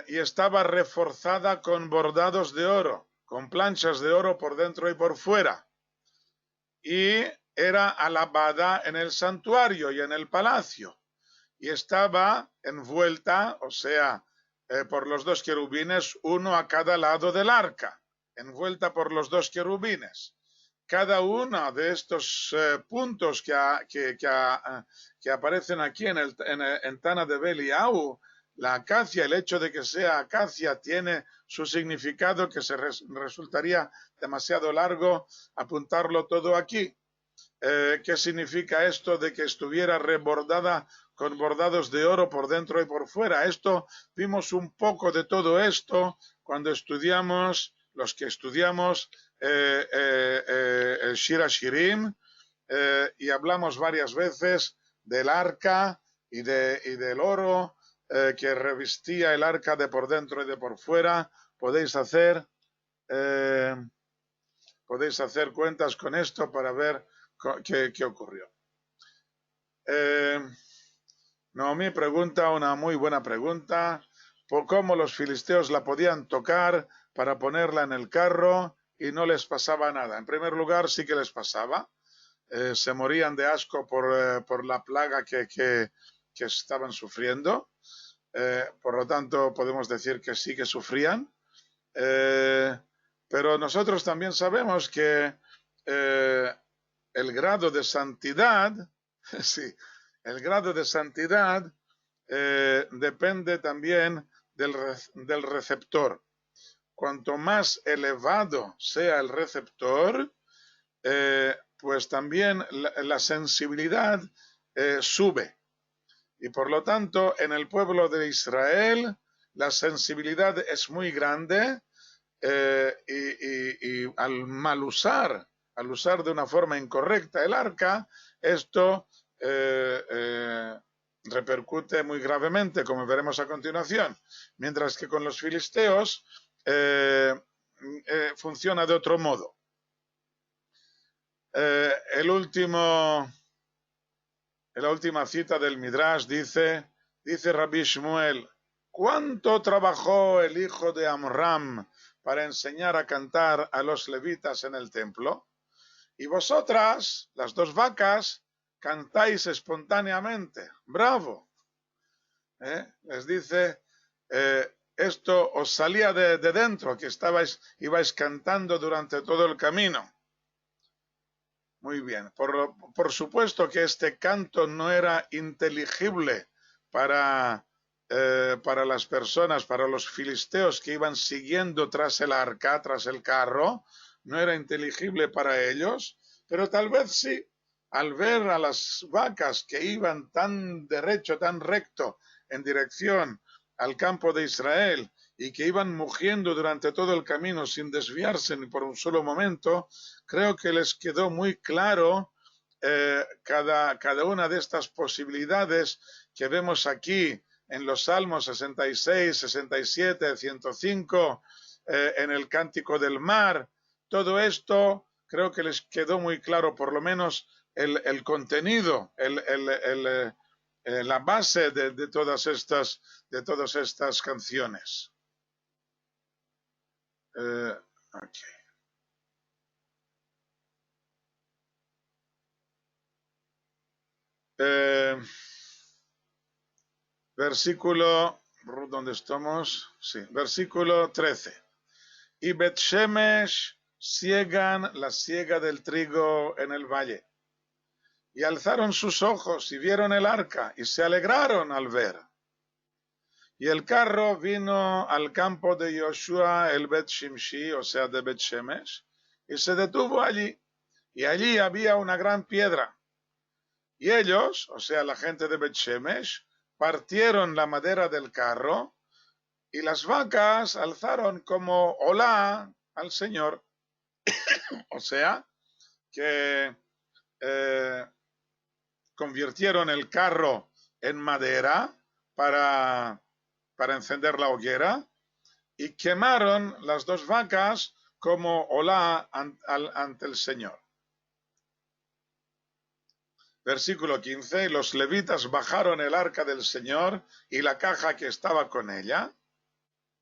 y estaba reforzada con bordados de oro, con planchas de oro por dentro y por fuera. Y era alabada en el santuario y en el palacio. Y estaba envuelta, o sea, por los dos querubines, uno a cada lado del arca, envuelta por los dos querubines. Cada uno de estos puntos que aparecen aquí en Tana de Beliau, la acacia, el hecho de que sea acacia tiene su significado que se resultaría demasiado largo apuntarlo todo aquí. ¿Qué significa esto de que estuviera rebordada con bordados de oro por dentro y por fuera? Vimos un poco de todo esto cuando estudiamos, los que estudiamos el Shir HaShirim, y hablamos varias veces del arca y del oro que revestía el arca de por dentro y de por fuera. Podéis hacer cuentas con esto para ver qué ocurrió. Naomi pregunta una muy buena pregunta: ¿por cómo los filisteos la podían tocar para ponerla en el carro y no les pasaba nada? En primer lugar, sí que les pasaba. Se morían de asco por la plaga que estaban sufriendo. Por lo tanto, podemos decir que sí que sufrían. Pero nosotros también sabemos que el grado de santidad, sí, el grado de santidad depende también del receptor. Cuanto más elevado sea el receptor, pues también la sensibilidad sube. Y por lo tanto, en el pueblo de Israel, la sensibilidad es muy grande y al mal usar, de una forma incorrecta el arca, esto repercute muy gravemente, como veremos a continuación. Mientras que con los filisteos funciona de otro modo. La última cita del Midrash dice Rabbi Shmuel: ¿cuánto trabajó el hijo de Amram para enseñar a cantar a los levitas en el templo? Y vosotras, las dos vacas, cantáis espontáneamente. ¡Bravo! Les dice, esto os salía de dentro, que ibais cantando durante todo el camino. Muy bien. Por supuesto que este canto no era inteligible para las personas, para los filisteos que iban siguiendo tras el arca, tras el carro, no era inteligible para ellos, pero tal vez sí, al ver a las vacas que iban tan derecho, tan recto en dirección al campo de Israel y que iban mugiendo durante todo el camino sin desviarse ni por un solo momento, creo que les quedó muy claro cada una de estas posibilidades que vemos aquí en los Salmos 66, 67, 105, en el Cántico del Mar. Todo esto creo que les quedó muy claro, por lo menos el contenido, la base de todas estas canciones. Okay. Versículo, ¿dónde estamos? Sí, versículo 13. Y Bet-Shemesh siegan la siega del trigo en el valle. Y alzaron sus ojos y vieron el arca y se alegraron al ver. Y el carro vino al campo de Yoshua el Bet-Shimshi, o sea, de Bet-Shemesh, y se detuvo allí. Y allí había una gran piedra. Y ellos, o sea, la gente de Bet-Shemesh, partieron la madera del carro y las vacas alzaron como olá al Señor. O sea, que convirtieron el carro en madera para encender la hoguera y quemaron las dos vacas como olá ante el Señor. Versículo 15, los levitas bajaron el arca del Señor y la caja que estaba con ella.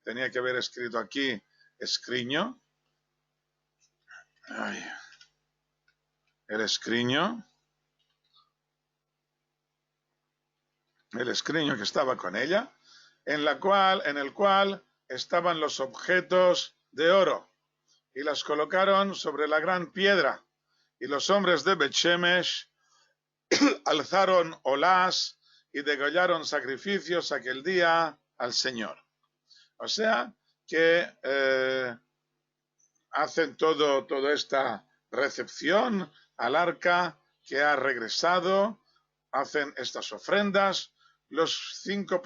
Tenía que haber escrito aquí escriño. Ay, el escriño que estaba con ella, en el cual estaban los objetos de oro, y las colocaron sobre la gran piedra, y los hombres de Bet-Shemesh alzaron olás y degollaron sacrificios aquel día al Señor. O sea que hacen toda esta recepción al arca que ha regresado, hacen estas ofrendas, los 5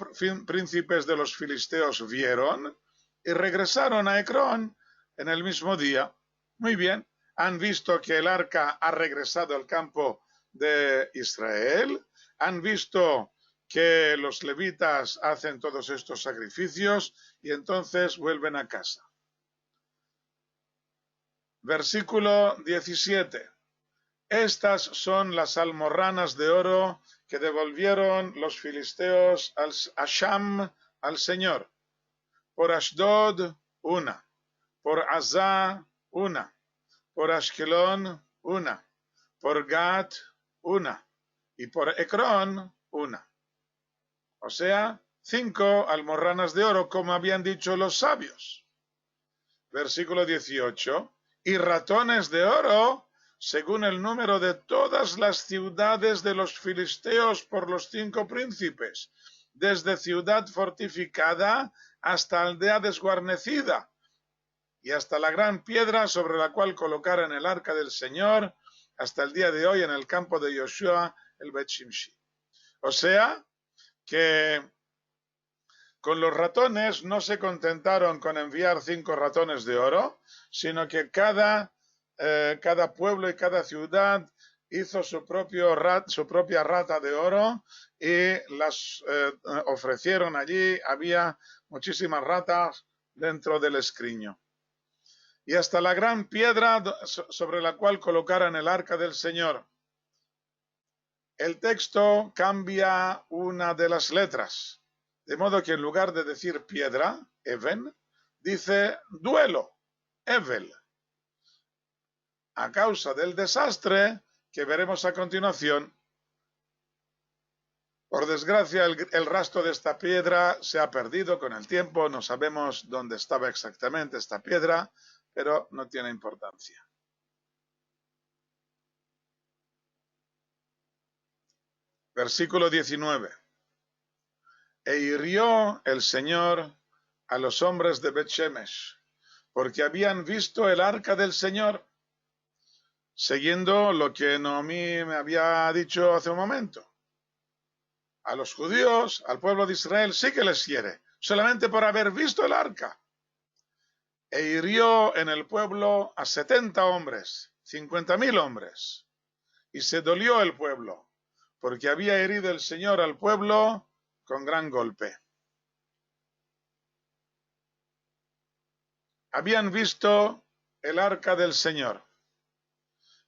príncipes de los filisteos vieron y regresaron a Ecrón en el mismo día. Muy bien, han visto que el arca ha regresado al campo de Israel, han visto que los levitas hacen todos estos sacrificios y entonces vuelven a casa. Versículo 17. Estas son las almorranas de oro que devolvieron los filisteos a Sham al Señor. Por Ashdod, una. Por Azá, una. Por Ashkelón, una. Por Gat, una. Y por Ecrón, una. O sea, 5 almorranas de oro, como habían dicho los sabios. Versículo 18. Y ratones de oro, según el número de todas las ciudades de los filisteos por los 5 príncipes, desde ciudad fortificada hasta aldea desguarnecida, y hasta la gran piedra sobre la cual colocaron el arca del Señor, hasta el día de hoy en el campo de Yoshua el Bet-Shimshi. O sea, que con los ratones no se contentaron con enviar 5 ratones de oro, sino que cada pueblo y cada ciudad hizo su propia rata de oro y las ofrecieron allí. Había muchísimas ratas dentro del escriño. Y hasta la gran piedra sobre la cual colocaran el arca del Señor. El texto cambia una de las letras. De modo que en lugar de decir piedra, Even, dice duelo, Evel. A causa del desastre que veremos a continuación, Por desgracia, el rastro de esta piedra se ha perdido con el tiempo, no sabemos dónde estaba exactamente esta piedra, pero no tiene importancia. Versículo 19. E hirió el Señor a los hombres de Bet-Shemesh, porque habían visto el arca del Señor, siguiendo lo que Noemí me había dicho hace un momento. A los judíos, al pueblo de Israel, sí que les hiere, solamente por haber visto el arca. E hirió en el pueblo a 70 hombres, 50,000 hombres. Y se dolió el pueblo, porque había herido el Señor al pueblo con gran golpe. Habían visto el arca del Señor.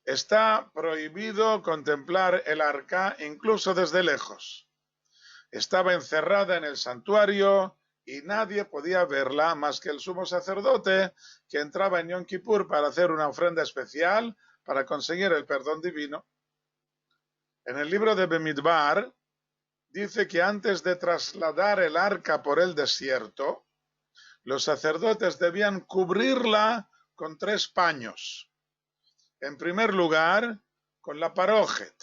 Está prohibido contemplar el arca incluso desde lejos. Estaba encerrada en el santuario y nadie podía verla más que el sumo sacerdote que entraba en Yom Kippur para hacer una ofrenda especial para conseguir el perdón divino. En el libro de Bemidbar dice que antes de trasladar el arca por el desierto, los sacerdotes debían cubrirla con 3 paños. En primer lugar, con la parójet,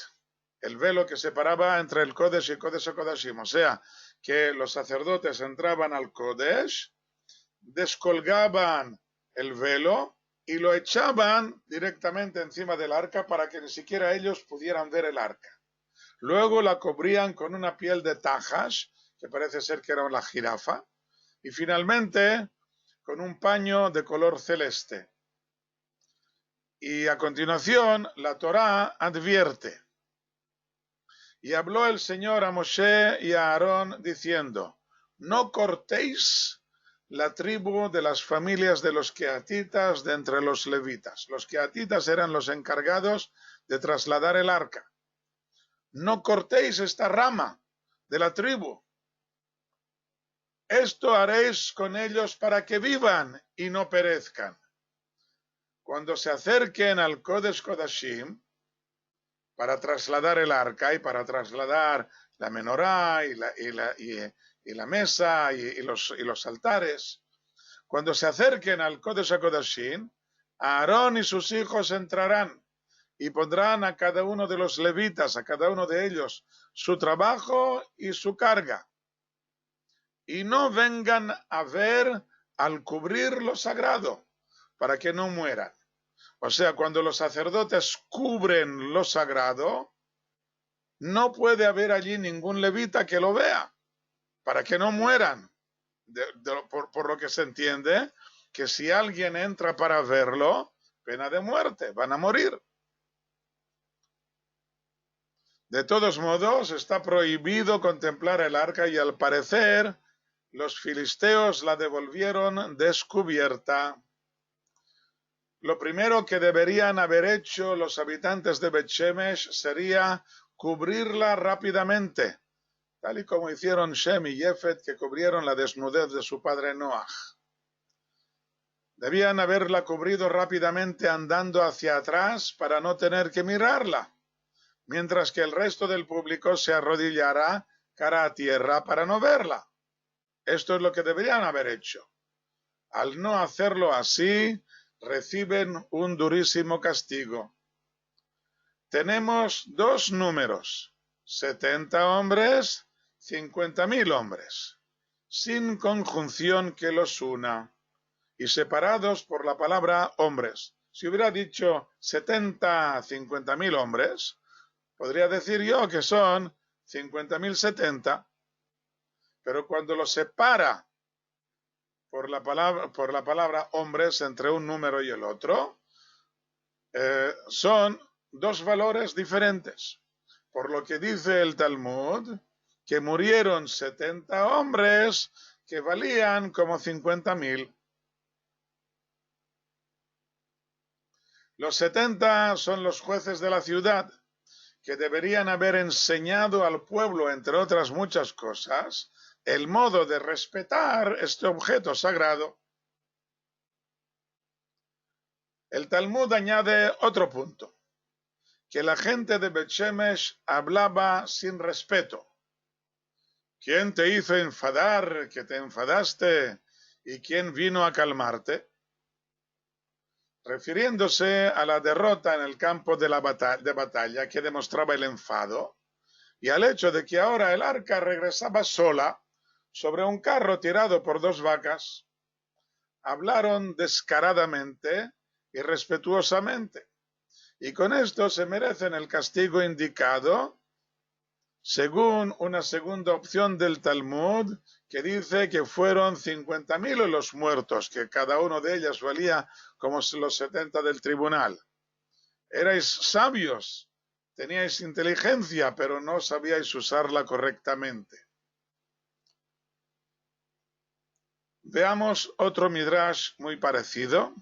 el velo que separaba entre el Kodesh y Kodesh HaKodashim. O sea, que los sacerdotes entraban al Kodesh, descolgaban el velo y lo echaban directamente encima del arca para que ni siquiera ellos pudieran ver el arca. Luego la cubrían con una piel de tajas, que parece ser que era la jirafa, y finalmente con un paño de color celeste. Y a continuación la Torá advierte: y habló el Señor a Moshe y a Aarón diciendo: no cortéis la tribu de las familias de los queatitas de entre los levitas. Los queatitas eran los encargados de trasladar el arca. No cortéis esta rama de la tribu. Esto haréis con ellos para que vivan y no perezcan. Cuando se acerquen al Kodesh Kodashim para trasladar el arca y para trasladar la menorá y la mesa y los altares, cuando se acerquen al Kodesh HaKodashim, Aarón y sus hijos entrarán y pondrán a cada uno de los levitas, a cada uno de ellos, su trabajo y su carga. Y no vengan a ver al cubrir lo sagrado, para que no mueran. O sea, cuando los sacerdotes cubren lo sagrado, no puede haber allí ningún levita que lo vea, para que no mueran. Por lo que se entiende, que si alguien entra para verlo, pena de muerte, van a morir. De todos modos, está prohibido contemplar el arca y al parecer los filisteos la devolvieron descubierta. Lo primero que deberían haber hecho los habitantes de Bet-Shemesh sería cubrirla rápidamente, tal y como hicieron Shem y Jefet, que cubrieron la desnudez de su padre Noaj. Debían haberla cubrido rápidamente andando hacia atrás para no tener que mirarla, mientras que el resto del público se arrodillará cara a tierra para no verla. Esto es lo que deberían haber hecho. Al no hacerlo así, reciben un durísimo castigo. Tenemos 2 números, 70 hombres, 50,000 hombres, sin conjunción que los una, y separados por la palabra hombres. Si hubiera dicho 70, 50,000 hombres, podría decir yo que son 50,070, pero cuando los separa por la palabra hombres entre un número y el otro, son 2 valores diferentes. Por lo que dice el Talmud, que murieron 70 hombres que valían como 50,000. Los 70 son los jueces de la ciudad, que deberían haber enseñado al pueblo, entre otras muchas cosas, el modo de respetar este objeto sagrado. El Talmud añade otro punto, que la gente de Bet-Shemesh hablaba sin respeto. ¿Quién te hizo enfadar, que te enfadaste? ¿Y quién vino a calmarte? Refiriéndose a la derrota en el campo de batalla que demostraba el enfado y al hecho de que ahora el arca regresaba sola sobre un carro tirado por 2 vacas, hablaron descaradamente y respetuosamente, y con esto se merecen el castigo indicado según una segunda opción del Talmud, que dice que fueron 50.000 los muertos, que cada uno de ellos valía como los 70 del tribunal. Erais sabios, teníais inteligencia, pero no sabíais usarla correctamente. Veamos otro midrash muy parecido.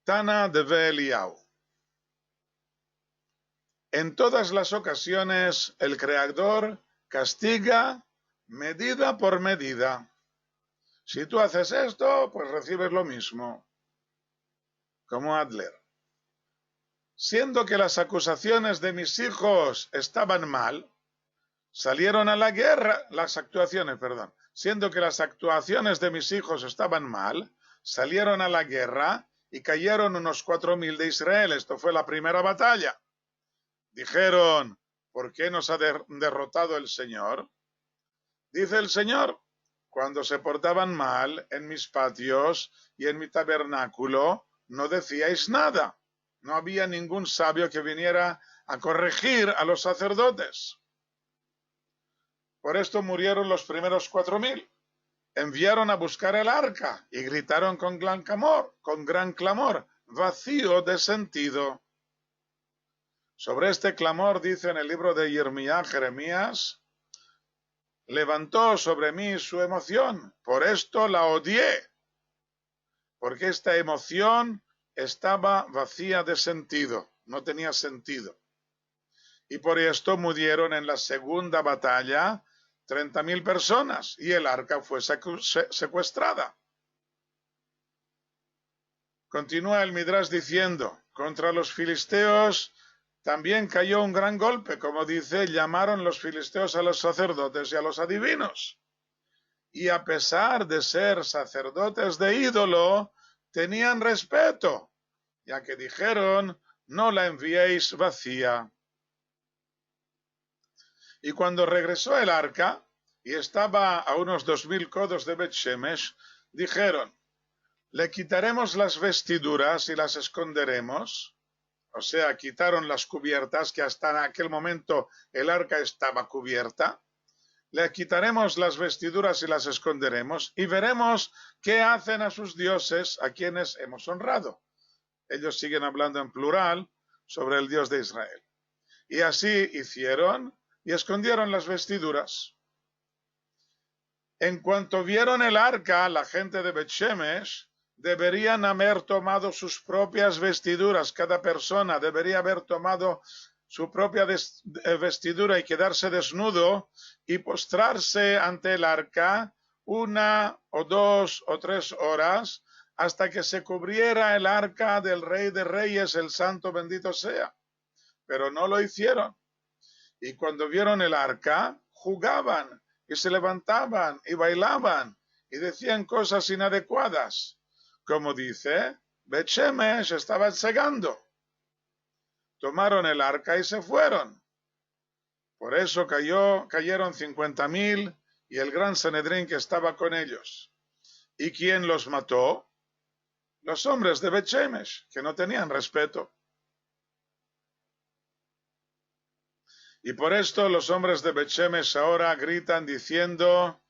Tana de Eliyahu. En todas las ocasiones el Creador castiga medida por medida. Si tú haces esto, pues recibes lo mismo. Como Adler. Siendo que las acusaciones de mis hijos estaban mal, salieron a la guerra, siendo que las actuaciones de mis hijos estaban mal, salieron a la guerra y cayeron unos 4.000 de Israel. Esto fue la primera batalla. Dijeron, ¿por qué nos ha derrotado el Señor? Dice el Señor, cuando se portaban mal en mis patios y en mi tabernáculo, no decíais nada. No había ningún sabio que viniera a corregir a los sacerdotes. Por esto murieron los primeros 4.000. Enviaron a buscar el arca y gritaron con gran clamor, vacío de sentido. Sobre este clamor dice en el libro de Jeremías, levantó sobre mí su emoción, por esto la odié, porque esta emoción estaba vacía de sentido, no tenía sentido. Y por esto murieron en la segunda batalla 30.000 personas y el arca fue secuestrada. Continúa el Midrash diciendo, contra los filisteos también cayó un gran golpe, como dice, llamaron los filisteos a los sacerdotes y a los adivinos. Y a pesar de ser sacerdotes de ídolo, tenían respeto, ya que dijeron, no la enviéis vacía. Y cuando regresó el arca, y estaba a unos 2.000 codos de Bet-Shemesh, dijeron, le quitaremos las vestiduras y las esconderemos. O sea, quitaron las cubiertas, que hasta en aquel momento el arca estaba cubierta. Le quitaremos las vestiduras y las esconderemos y veremos qué hacen a sus dioses, a quienes hemos honrado. Ellos siguen hablando en plural sobre el Dios de Israel. Y así hicieron y escondieron las vestiduras. En cuanto vieron el arca, la gente de Bet-Shemesh deberían haber tomado sus propias vestiduras. Cada persona debería haber tomado su propia vestidura y quedarse desnudo y postrarse ante el arca 1 o 2 o 3 horas hasta que se cubriera el arca del Rey de Reyes, el Santo bendito sea. Pero no lo hicieron. Y cuando vieron el arca, jugaban y se levantaban y bailaban y decían cosas inadecuadas. Como dice, Bet-Shemesh estaba cegando. Tomaron el arca y se fueron. Por eso cayeron 50.000 y el gran Sanedrín que estaba con ellos. ¿Y quién los mató? Los hombres de Bet-Shemesh, que no tenían respeto. Y por esto los hombres de Bet-Shemesh ahora gritan diciendo,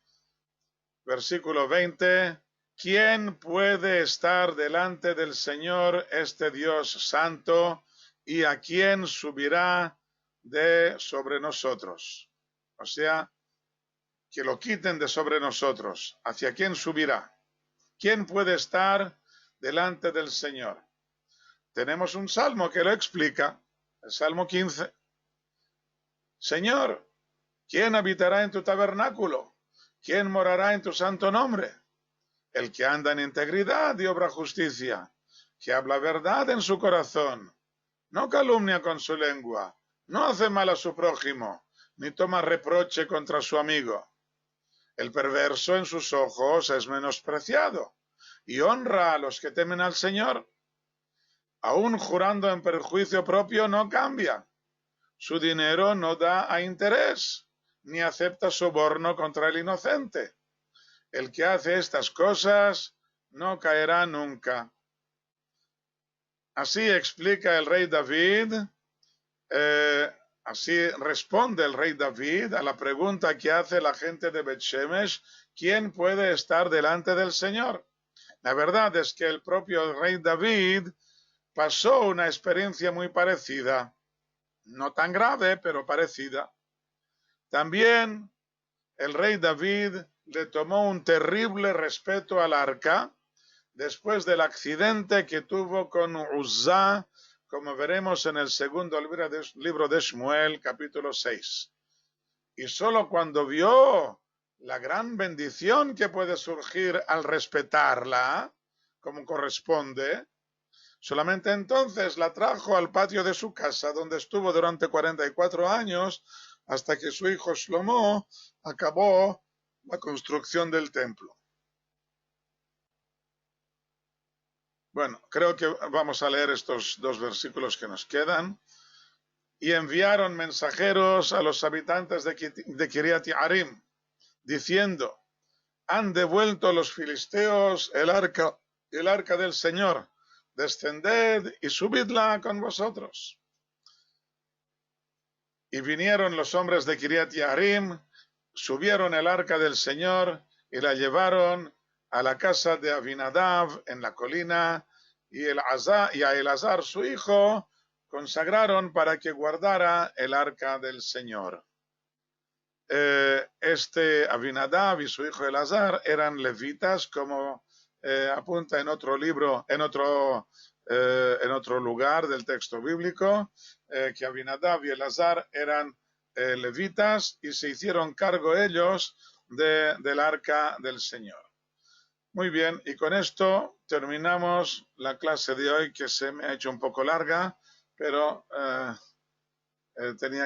versículo 20, ¿quién puede estar delante del Señor este Dios santo y a quién subirá de sobre nosotros? O sea, que lo quiten de sobre nosotros. ¿Hacia quién subirá? ¿Quién puede estar delante del Señor? Tenemos un salmo que lo explica, el Salmo 15. Señor, ¿quién habitará en tu tabernáculo? ¿Quién morará en tu santo nombre? El que anda en integridad y obra justicia, que habla verdad en su corazón, no calumnia con su lengua, no hace mal a su prójimo, ni toma reproche contra su amigo. El perverso en sus ojos es menospreciado y honra a los que temen al Señor. Aún jurando en perjuicio propio no cambia. Su dinero no da a interés, ni acepta soborno contra el inocente. El que hace estas cosas no caerá nunca. Así explica el rey David, así responde el rey David a la pregunta que hace la gente de Bet-Shemesh: ¿quién puede estar delante del Señor? La verdad es que el propio rey David pasó una experiencia muy parecida, no tan grave, pero parecida. También el rey David le tomó un terrible respeto al arca después del accidente que tuvo con Uzzá, como veremos en el segundo libro de Shmuel, capítulo 6. Y solo cuando vio la gran bendición que puede surgir al respetarla, como corresponde, solamente entonces la trajo al patio de su casa, donde estuvo durante 44 años, hasta que su hijo Shlomo acabó la construcción del templo. Bueno, creo que vamos a leer estos dos versículos que nos quedan. Y enviaron mensajeros a los habitantes de Kiriat Yearim, diciendo: han devuelto los filisteos el arca del Señor, descended y subidla con vosotros. Y vinieron los hombres de Kiriat Yearim, subieron el arca del Señor y la llevaron a la casa de Abinadab en la colina, y a Elazar su hijo consagraron para que guardara el arca del Señor. Este Abinadab y su hijo Elazar eran levitas, como apunta en otro libro, en otro lugar del texto bíblico, que Abinadab y Elazar eran levitas y se hicieron cargo ellos del arca del Señor. Muy bien, y con esto terminamos la clase de hoy, que se me ha hecho un poco larga, pero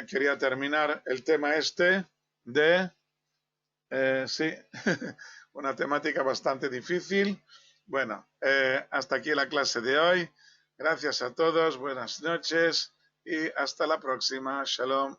quería terminar el tema este de, sí, una temática bastante difícil. Bueno, hasta aquí la clase de hoy. Gracias a todos, buenas noches y hasta la próxima. Shalom.